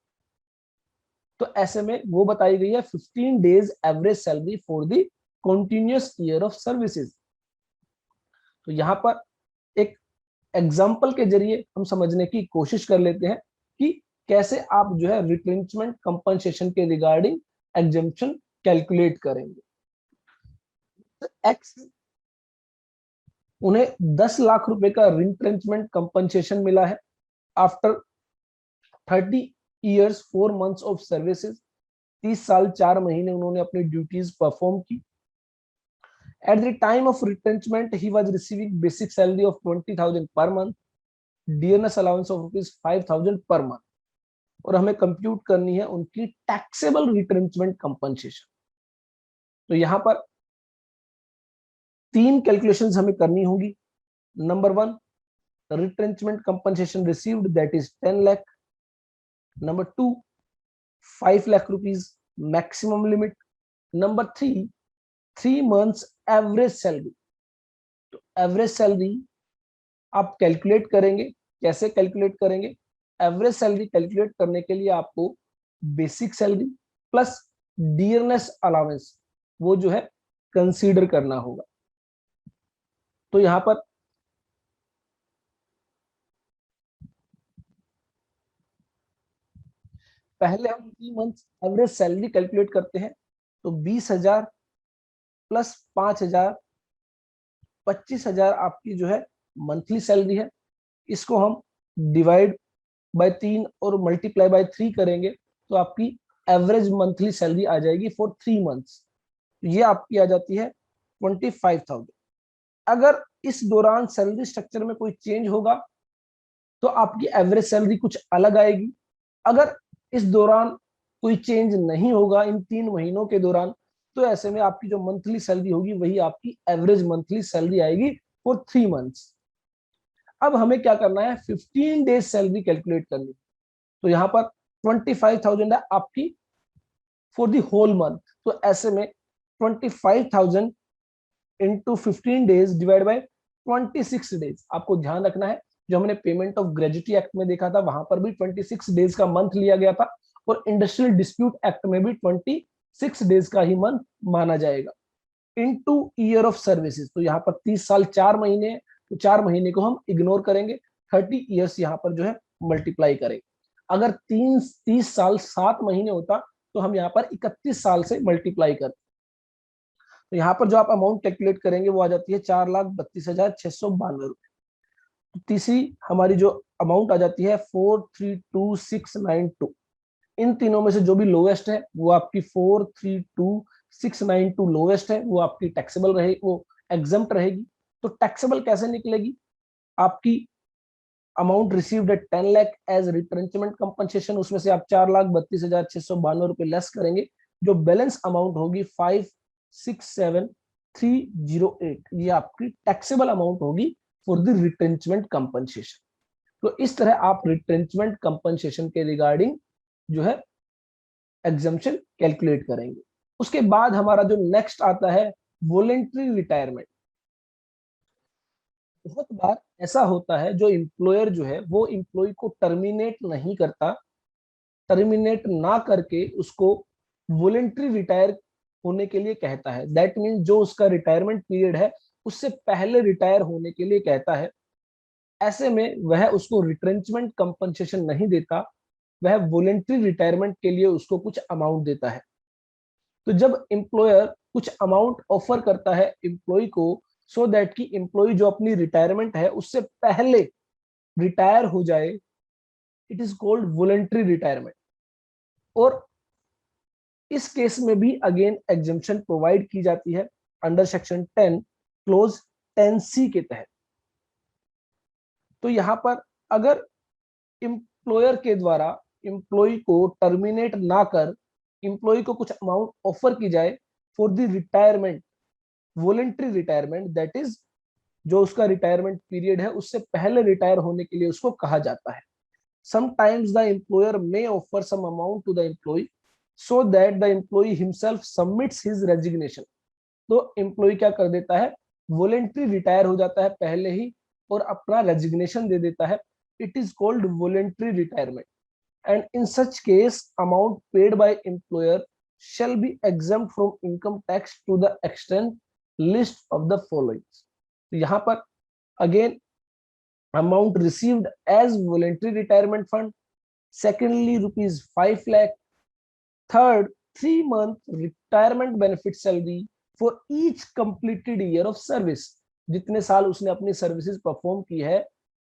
Speaker 1: तो ऐसे में वो बताई गई है 15 days average salary for the continuous year of services. तो यहाँ पर एक एग्जाम्पल के जरिए हम समझने की कोशिश कर लेते हैं कि कैसे आप जो है रिट्रेंचमेंट कंपनसेशन के रिगार्डिंग एग्जम्पशन कैलकुलेट करेंगे। एक्स उन्हें 10 लाख रुपए का रिट्रेंचमेंट कंपनसेशन मिला है after 30 years 4 months of services. 30 साल 4 महीने उन्होंने अपनी ड्यूटीज परफॉर्म की। Eight the time of retrenchment he was receiving basic salary of 20,000 per month, dearness allowance of ₹5,000 per month, और हमें कंप्यूट करनी है उनकी टैक्सेबल रिट्रेंचमेंट कंपनसेशन। तो यहां पर 3 कैलकुलेशंस हमें करनी होगी। Number 1, retrenchment compensation received that is 10 lakh. Number 2, 5 lakh rupees maximum limit. Number 3, 3 months average salary. तो एवरेज सैलरी आप कैलकुलेट करेंगे, कैसे कैलकुलेट करेंगे? एवरेज सैलरी कैलकुलेट करने के लिए आपको basic salary plus dearness allowance वो जो है कंसीडर करना होगा। तो यहां पर पहले हम 3 मंथ एवरेज सैलरी कैलकुलेट करते हैं। तो 20,000 प्लस 5,000, 25,000 आपकी जो है मंथली सैलरी है। इसको हम डिवाइड बाय 3 और मल्टीप्लाई बाय 3 करेंगे, तो आपकी एवरेज मंथली सैलरी आ जाएगी फॉर 3 मंथ्स। ये आपकी आ जाती है 25,000। अगर इस दौरान सैलरी स्ट्रक्चर में कोई चेंज होगा तो आपकी एवरेज सैलरी कुछ अलग आएगी। अगर इस दौरान कोई चेंज नहीं होगा इन 3 महीनों के दौरान, तो ऐसे में आपकी जो मंथली सैलरी होगी वही आपकी एवरेज मंथली सैलरी आएगी फॉर 3 मंथ्स। अब हमें क्या करना है, 15 डेज सैलरी कैलकुलेट करनी। तो यहाँ पर 25,000 है आपकी फॉर द होल मंथ। तो ऐसे में 25,000 into 15 days divide by 26 days. आपको ध्यान रखना है, जो हमने पेमेंट ऑफ ग्रेजुटी एक्ट में देखा था वहां पर भी 26 डेज का मंथ लिया गया था, और इंडस्ट्रियल डिस्प्यूट एक्ट में भी 26 डेज का ही मंथ माना जाएगा। इनटू ईयर ऑफ सर्विसेज, तो यहाँ पर 30 साल 4 महीने है, तो 4 महीने को हम इग्नोर करेंगे, 30 ईयर्स यहाँ पर जो है मल्टीप्लाई करेंगे। अगर 30 साल 7 महीने होता तो हम यहाँ पर 31 साल से मल्टीप्लाई करते। तो यहाँ पर जो आप अमाउंट कैलकुलेट करेंगे वो आ जाती है 4,32,692 रुपए। तो तीसरी हमारी जो अमाउंट आ जाती है 432,692। इन तीनों में से जो भी लोवेस्ट है वो आपकी 432,692 लोवेस्ट है, वो आपकी टैक्सेबल रहेगी, वो एग्जम्प्ट रहेगी। तो टैक्सेबल कैसे निकलेगी, आपकी amount received at 10 lakh as retrenchment compensation, उसमें से आप 4,32,692 रुपए लेस करेंगे, जो बैलेंस अमाउंट होगी 567,308, ये आपकी टैक्सेबल अमाउंट होगी फॉर द रिट्रेंचमेंट कंपनसेशन। तो इस तरह आप रिट्रेंचमेंट कंपनसेशन के रिगार्डिंग जो है एग्जम्पशन कैलकुलेट करेंगे। उसके बाद हमारा जो नेक्स्ट आता है वॉलेंट्री रिटायरमेंट। बहुत बार ऐसा होता है जो एम्प्लॉयर जो है वो एम्प्लॉय को टर्मिनेट नहीं करता, टर्मिनेट ना करके उसको वॉलेंट्री रिटायर होने के लिए कहता है। दैट मीन जो उसका रिटायरमेंट पीरियड है उससे पहले रिटायर होने के लिए कहता है। ऐसे में वह उसको रिट्रेंचमेंट कंपनसेशन नहीं देता, वह वॉलेंट्री रिटायरमेंट के लिए उसको कुछ अमाउंट देता है। तो जब एम्प्लॉयर कुछ अमाउंट ऑफर करता है एम्प्लॉय को, सो दैट कि एम्प्लॉय जो अपनी रिटायरमेंट है उससे पहले रिटायर हो जाए, it is called voluntary retirement. और इस केस में भी अगेन एग्जम्पशन प्रोवाइड की जाती है अंडर सेक्शन 10 क्लोज 10C के तहत। तो यहां पर अगर एम्प्लॉयर के द्वारा एम्प्लॉय को टर्मिनेट ना कर एम्प्लॉय को कुछ अमाउंट ऑफर की जाए for the retirement, voluntary retirement, that is जो उसका रिटायरमेंट पीरियड है उससे पहले रिटायर होने के लिए उसको कहा जाता है। Sometimes the employer may offer some amount to the employee so that the employee himself submits his resignation. तो एम्प्लॉय क्या कर देता है, वॉलेंट्री रिटायर हो जाता है पहले ही और अपना रेजिग्नेशन दे देता है। It is called voluntary retirement, and in such case amount paid by employer shall be exempt from income tax to the extent list of the following। तो यहाँ पर again amount received as voluntary retirement fund, secondly rupees 5 lakh, third 3 month retirement benefit salary for each completed year of service। जितने साल उसने अपनी सर्विसेज परफॉर्म की है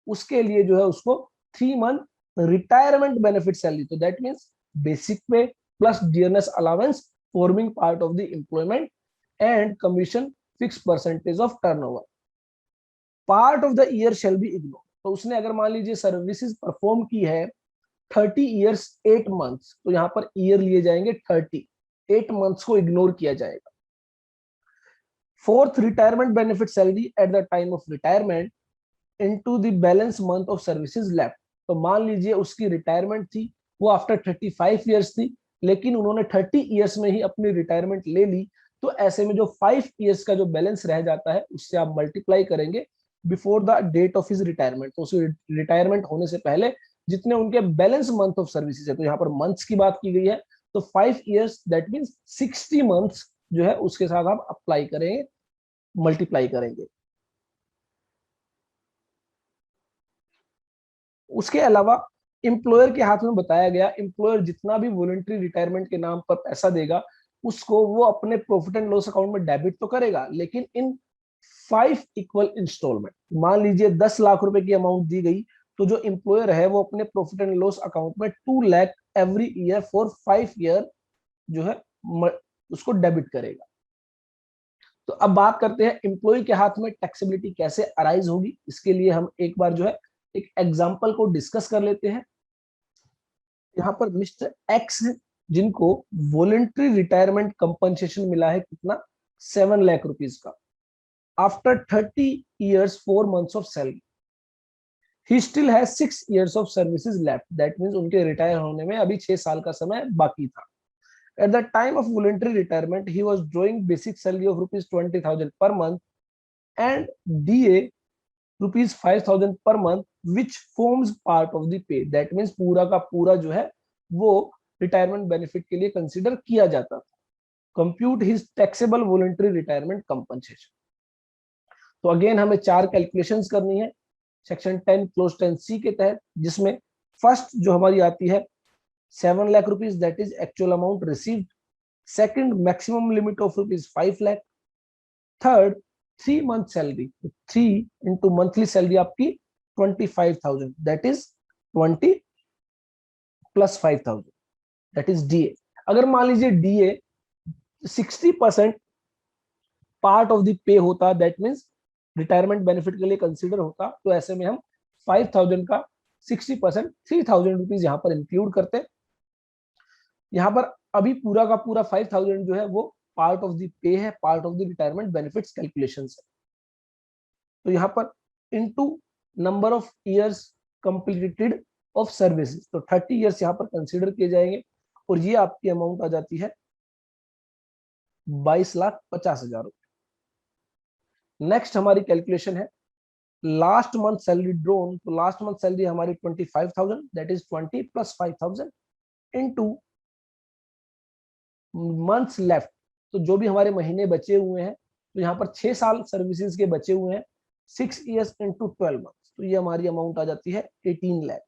Speaker 1: उसके लिए जो है उसको 3 मंथ रिटायरमेंट बेनिफिट सैलरी। तो दैट मींस बेसिक पे plus dearness allowance forming part of the employment and commission fix percentage of turnover. Part of the year shall be ignore. तो उसने अगर मान लीजिए सर्विसेज परफॉर्म की है 30 ईयर्स 8 मंथ्स, तो यहाँ पर ईयर लिए जाएंगे 30, 8 मंथ्स को इग्नोर किया जाएगा। Fourth retirement benefit salary eight the time of retirement into the balance month of services left. तो मान लीजिए उसकी रिटायरमेंट थी वो आफ्टर 35 ईयर्स थी, लेकिन उन्होंने 30 ईयर्स में ही अपनी रिटायरमेंट ले ली। तो ऐसे में जो 5 ईयर्स का जो बैलेंस रह जाता है उससे आप मल्टीप्लाई करेंगे before the date of his retirement. तो उसकी रिटायरमेंट होने से पहले जितने उनके बैलेंस मंथ ऑफ सर्विसेज है, तो यहाँ पर मंथ्स की बात की गई है, तो 5 ईयर्स दैट मीन्स 60 मंथ्स जो है उसके साथ आप अप्लाई करेंगे, मल्टीप्लाई करेंगे। उसके अलावा एम्प्लॉयर के हाथ में बताया गया, एम्प्लॉयर जितना भी वॉलंटरी रिटायरमेंट के नाम पर पैसा देगा उसको वो अपने प्रॉफिट एंड लॉस अकाउंट में डेबिट तो करेगा, लेकिन इन 5 इक्वल इंस्टॉलमेंट। मान लीजिए 10 लाख रुपए की अमाउंट दी गई, तो जो एम्प्लॉयर है वो अपने प्रॉफिट एंड लॉस अकाउंट में 2 lakh every year for 5 year जो है उसको डेबिट करेगा। तो अब बात करते हैं एम्प्लॉय के हाथ में टैक्सेबिलिटी कैसे अराइज होगी। इसके लिए हम एक बार जो है एक एग्जाम्पल को डिस्कस कर लेते हैं। यहाँ पर मिस्टर एक्स है, जिनको वॉलंटरी रिटायरमेंट कंपनसेशन मिला है कितना, 7 लाख रुपीस का, after 30 years 4 months of salary. He still has 6 years of services left. That means उनके रिटायर होने में अभी 6 साल का समय बाकी था. At the time of voluntary retirement, he was drawing basic salary of rupees 20,000 per month and DA rupees 5,000 per month, which forms part of the pay. That means पूरा का पूरा जो है वो रिटायरमेंट बेनिफिट के लिए कंसिडर किया जाता था. Compute his taxable voluntary retirement compensation. तो अगेन हमें 4 कैलकुलेशंस करनी है सेक्शन 10 क्लोज 10 सी के तहत, जिसमें फर्स्ट जो हमारी आती है 7 lakh rupees, that is actual amount received. Second, maximum limit of rupees 5 lakh. Third, 3 month salary, 3 into monthly salary आपकी 25,000, that is 20 plus 5,000, that is DA. अगर मान लीजिए DA 60% part of the pay होता, दैट मीन्स रिटायरमेंट बेनिफिट के लिए कंसीडर होता, तो ऐसे में हम 5,000 का 60% 3,000 रुपीज यहाँ पर इंक्लूड करते. यहाँ पर अभी पूरा का पूरा 5,000 जो है वो पार्ट ऑफ द पे है, part of the retirement benefits calculation है. तो यहाँ पर into number of years completed of services, तो 30 इयर्स यहाँ पर कंसीडर किए जाएंगे और ये आपकी अमाउंट आ जाती है 22,50,000 रुपए. नेक्स्ट हमारी कैलकुलेशन है लास्ट मंथ सैलरी ड्रॉन. तो लास्ट मंथ सैलरी हमारी 25,000, that is 20 plus 5,000 into months left. तो जो भी हमारे महीने बचे हुए हैं, तो यहाँ पर 6 साल सर्विसेज के बचे हुए हैं, 6 इयर्स इनटू 12 मंथ्स, तो ये हमारी अमाउंट आ जाती है 18 लाख.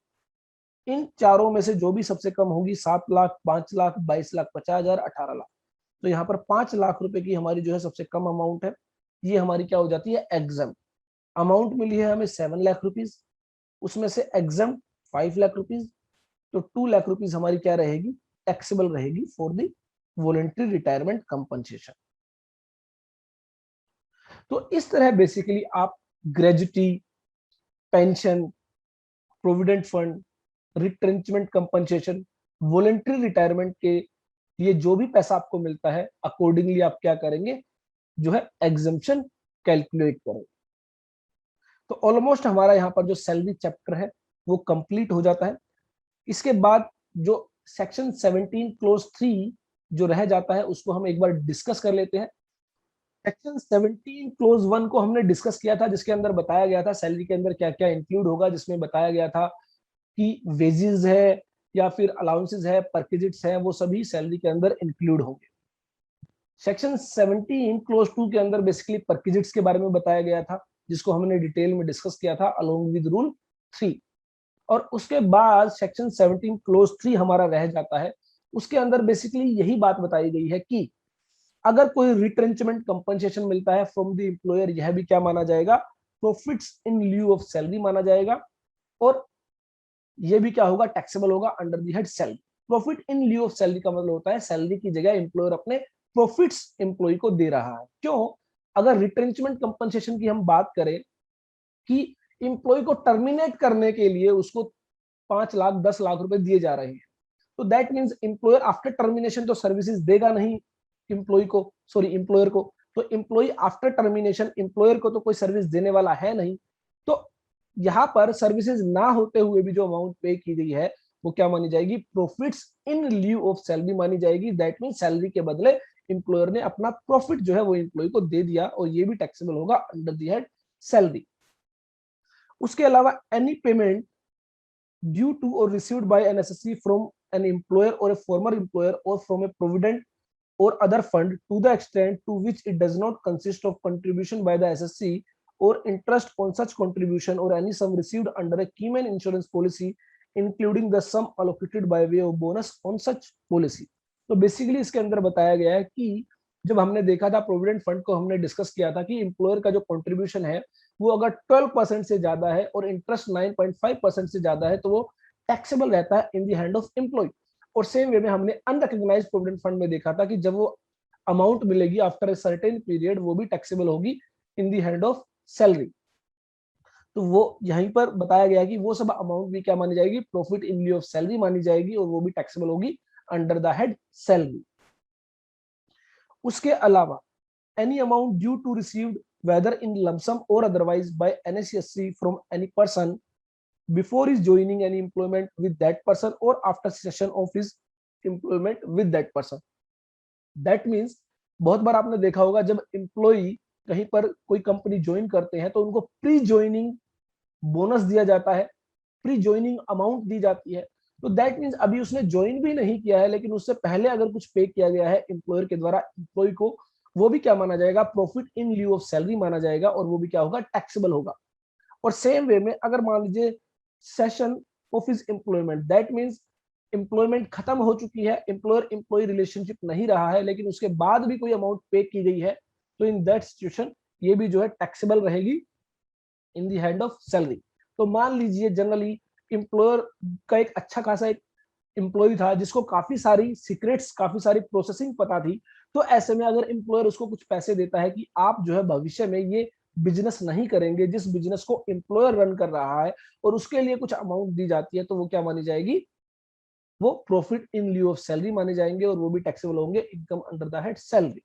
Speaker 1: इन चारों में से जो भी सबसे कम होगी 7 लाख, 5 लाख, 22 लाख 50,000, 18 लाख. तो यहाँ पर 5 लाख रुपए की हमारी जो है सबसे कम अमाउंट है, ये हमारी क्या हो जाती है, एग्जाम. अमाउंट मिली है हमें 7 लाख रुपीज, उसमें से एग्जाम 5 लाख रुपीज, तो 2 लाख रुपीज हमारी क्या रहेगी, टैक्सेबल रहेगी for the voluntary retirement compensation. तो इस तरह बेसिकली आप gratuity, pension, provident fund, retrenchment compensation, voluntary retirement के ये जो भी पैसा आपको मिलता है, अकॉर्डिंगली आप क्या करेंगे, जो है एग्जम्पशन कैलकुलेट करेंगे. तो ऑलमोस्ट हमारा यहाँ पर जो सैलरी चैप्टर है वो कंप्लीट हो जाता है. इसके बाद जो सेक्शन 17 क्लोज 3 जो रह जाता है उसको हम एक बार डिस्कस कर लेते हैं. सेक्शन 17 क्लोज 1 को हमने डिस्कस किया था, जिसके अंदर बताया गया था सैलरी के अंदर क्या क्या इंक्लूड होगा, जिसमें बताया गया था कि वेजेस है या फिर अलाउंसेस है, परक्विजिट्स है, वो सभी सैलरी के अंदर इंक्लूड होंगे. सेक्शन 17 क्लोज 2 के अंदर बेसिकली परक्विजिट्स के बारे में बताया गया था, जिसको हमने डिटेल में डिस्कस किया था अलोंग विद रूल 3. और उसके बाद सेक्शन 17 क्लोज 3 हमारा रह जाता है. उसके अंदर बेसिकली यही बात बताई गई है कि अगर कोई रिट्रेंचमेंट कंपनसेशन मिलता है फ्रॉम द एम्प्लॉयर, यह भी क्या माना जाएगा, profits in lieu of salary माना जाएगा, और यह भी क्या होगा, टैक्सेबल होगा under the head salary. Profit in lieu of salary का मतलब होता है सैलरी की जगह एम्प्लॉयर अपने प्रॉफिट्स एम्प्लॉय को दे रहा है. क्यों, अगर रिट्रेंचमेंट कंपनसेशन की हम बात करें कि एम्प्लॉय को टर्मिनेट करने के लिए उसको 5 लाख 10 लाख रुपए दिए जा रहे हैं, तो that means employer after termination तो सर्विसेज देगा नहीं एम्प्लॉय को, सॉरी एम्प्लॉयर को. तो एम्प्लॉय आफ्टर टर्मिनेशन एम्प्लॉयर को तो कोई सर्विस देने वाला है नहीं. तो यहाँ पर सर्विसेज ना होते हुए भी जो अमाउंट पे की गई है वो क्या मानी जाएगी, profits in lieu of salary मानी जाएगी. दैट मीन सैलरी के बदले एम्प्लॉयर ने अपना प्रॉफिट जो है वो एम्प्लॉय को दे दिया, और ये भी टैक्सेबल होगा अंडर द हेड सैलरी. उसके अलावा any payment due to or received by an assessee from an employer or a former employer or from a provident or other fund to the extent to which it does not consist of contribution by the SSC or interest on such contribution or any sum received under a Keyman insurance policy including the sum allocated by way of bonus on such policy. तो बेसिकली इसके अंदर बताया गया है कि जब हमने देखा था प्रोविडेंट फंड को, हमने डिस्कस किया था कि एम्प्लॉयर का जो कंट्रीब्यूशन है वो अगर 12% से ज्यादा है और इंटरेस्ट 9.5% से ज्यादा है तो वो टैक्सेबल रहता है in the hand of employee. और सेम वे में हमने अनरिकॉग्नाइज्ड प्रोविडेंट फंड में देखा था कि जब वो अमाउंट मिलेगी आफ्टर ए सर्टेन पीरियड वो भी टैक्सेबल होगी इन दी हैंड ऑफ सैलरी. तो वो यहीं पर बताया गया कि वो सब अमाउंट भी क्या मानी जाएगी, profit in lieu of salary मानी जाएगी, और वो भी टैक्सेबल होगी अंडर द हेड सैलरी। उसके अलावा any amount due to received whether in lump sum or otherwise by NSCSC from any person before his joining any employment with that person or after cessation of his employment with that person। That means बहुत बार आपने देखा होगा जब एम्प्लॉई कहीं पर कोई कंपनी ज्वाइन करते हैं तो उनको प्री ज्वाइनिंग बोनस दिया जाता है, प्री ज्वाइनिंग अमाउंट दी जाती है। तो दैट मीन्स अभी उसने ज्वाइन भी नहीं किया है लेकिन उससे पहले अगर कुछ पे किया गया है एम्प्लॉयर के द्वारा एम्प्लॉय को, वो भी क्या माना जाएगा, profit in lieu of salary माना जाएगा और वो भी क्या होगा, टैक्सेबल होगा। और सेम वे में अगर मान लीजिए session of his employment, that means employment खत्म हो चुकी है, एम्प्लॉयर एम्प्लॉय रिलेशनशिप नहीं रहा है लेकिन उसके बाद भी कोई अमाउंट पे की गई है, तो इन दैट सिचुएशन ये भी जो है टैक्सेबल रहेगी इन दी हैंड ऑफ सैलरी। तो मान लीजिए जनरली एम्प्लॉयर का एक अच्छा खासा एक एम्प्लॉय था जिसको काफी सारी सीक्रेट्स, काफी सारी प्रोसेसिंग पता थी, तो ऐसे में अगर एम्प्लॉयर उसको कुछ पैसे देता है कि आप जो है भविष्य में ये बिजनेस नहीं करेंगे जिस बिजनेस को एम्प्लॉयर रन कर रहा है, और उसके लिए कुछ अमाउंट दी जाती है, तो वो क्या मानी जाएगी, वो profit in lieu of salary माने जाएंगे और वो भी टैक्सेबल होंगे income under the head salary.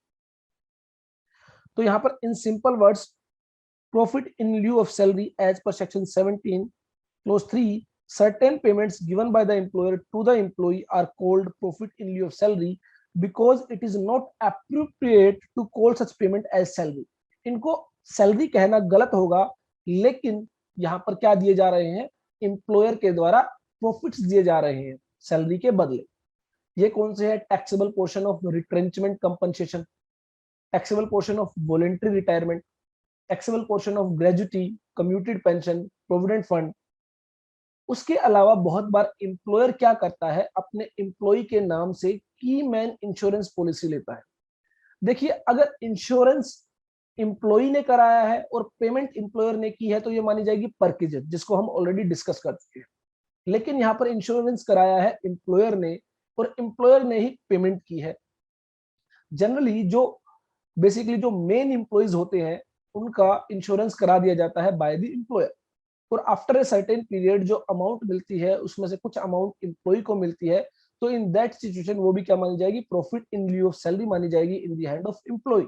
Speaker 1: तो यहाँ पर in simple words profit in lieu of salary as per section 17 clause 3 certain payments given by the employer to the employee are called profit in lieu of salary because it is not appropriate to call such payment as salary। इनको सैलरी कहना गलत होगा, लेकिन यहाँ पर क्या दिए जा रहे हैं, एम्प्लॉयर के द्वारा प्रॉफिट्स दिए जा रहे हैं सैलरी के बदले। ये कौन से है, taxable portion of retrenchment compensation, taxable portion of voluntary retirement, taxable portion of gratuity, commuted pension, provident fund. उसके अलावा बहुत बार एम्प्लॉयर क्या करता है, अपने एम्प्लॉय के नाम से की मैन इंश्योरेंस पॉलिसी लेता है। देखिए अगर इंश्योरेंस एम्प्लॉय ने कराया है और पेमेंट एम्प्लॉयर ने की है तो ये मानी जाएगी परकेज, जिसको हम ऑलरेडी डिस्कस कर चुके हैं। लेकिन यहाँ पर इंश्योरेंस कराया है एम्प्लॉयर ने और एम्प्लॉयर ने ही पेमेंट की है। जनरली जो बेसिकली जो मेन एम्प्लॉयज होते हैं उनका इंश्योरेंस करा दिया जाता है बाय द एम्प्लॉयर, और आफ्टर ए सर्टेन पीरियड जो अमाउंट मिलती है उसमें से कुछ अमाउंट एम्प्लॉय को मिलती है, तो इन दैट सिचुएशन वो भी क्या मानी जाएगी, profit in lieu of salary मानी जाएगी in the hand of employee.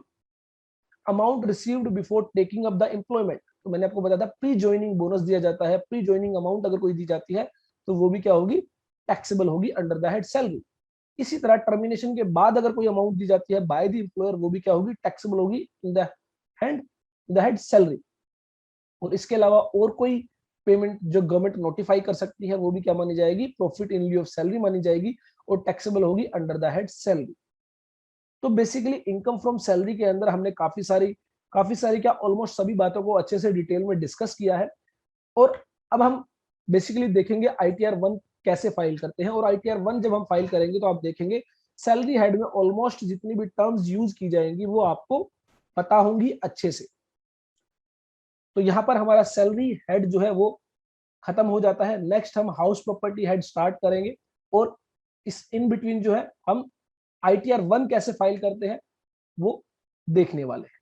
Speaker 1: Amount received before taking up the employment, तो मैंने आपको बताया था प्री ज्वाइनिंग बोनस दिया जाता है, प्री ज्वाइनिंग अमाउंट अगर कोई दी जाती है तो वो भी क्या होगी, टैक्सेबल होगी अंडर द हेड सैलरी। इसी तरह टर्मिनेशन के बाद अगर कोई अमाउंट दी जाती है बाय द एम्प्लॉयर, वो भी क्या होगी, टैक्सेबल होगी इन द हेड सैलरी। और इसके अलावा और कोई पेमेंट जो गवर्नमेंट नोटिफाई कर सकती है वो भी क्या मानी जाएगी, profit in lieu of salary मानी जाएगी और टैक्सेबल होगी अंडर द हेड सैलरी। तो बेसिकली इनकम फ्रॉम सैलरी के अंदर हमने काफी सारी क्या ऑलमोस्ट सभी बातों को अच्छे से डिटेल में डिस्कस किया है। और अब हम बेसिकली देखेंगे ITR 1 कैसे फाइल करते हैं, और ITR 1 जब हम फाइल करेंगे तो आप देखेंगे सैलरी हेड में ऑलमोस्ट जितनी भी टर्म्स यूज की जाएंगी वो आपको पता होंगी अच्छे से। तो यहाँ पर हमारा सैलरी हेड जो है वो खत्म हो जाता है। नेक्स्ट हम हाउस प्रॉपर्टी हेड स्टार्ट करेंगे और इस इन बिटवीन जो है हम ITR 1 कैसे फाइल करते हैं वो देखने वाले हैं।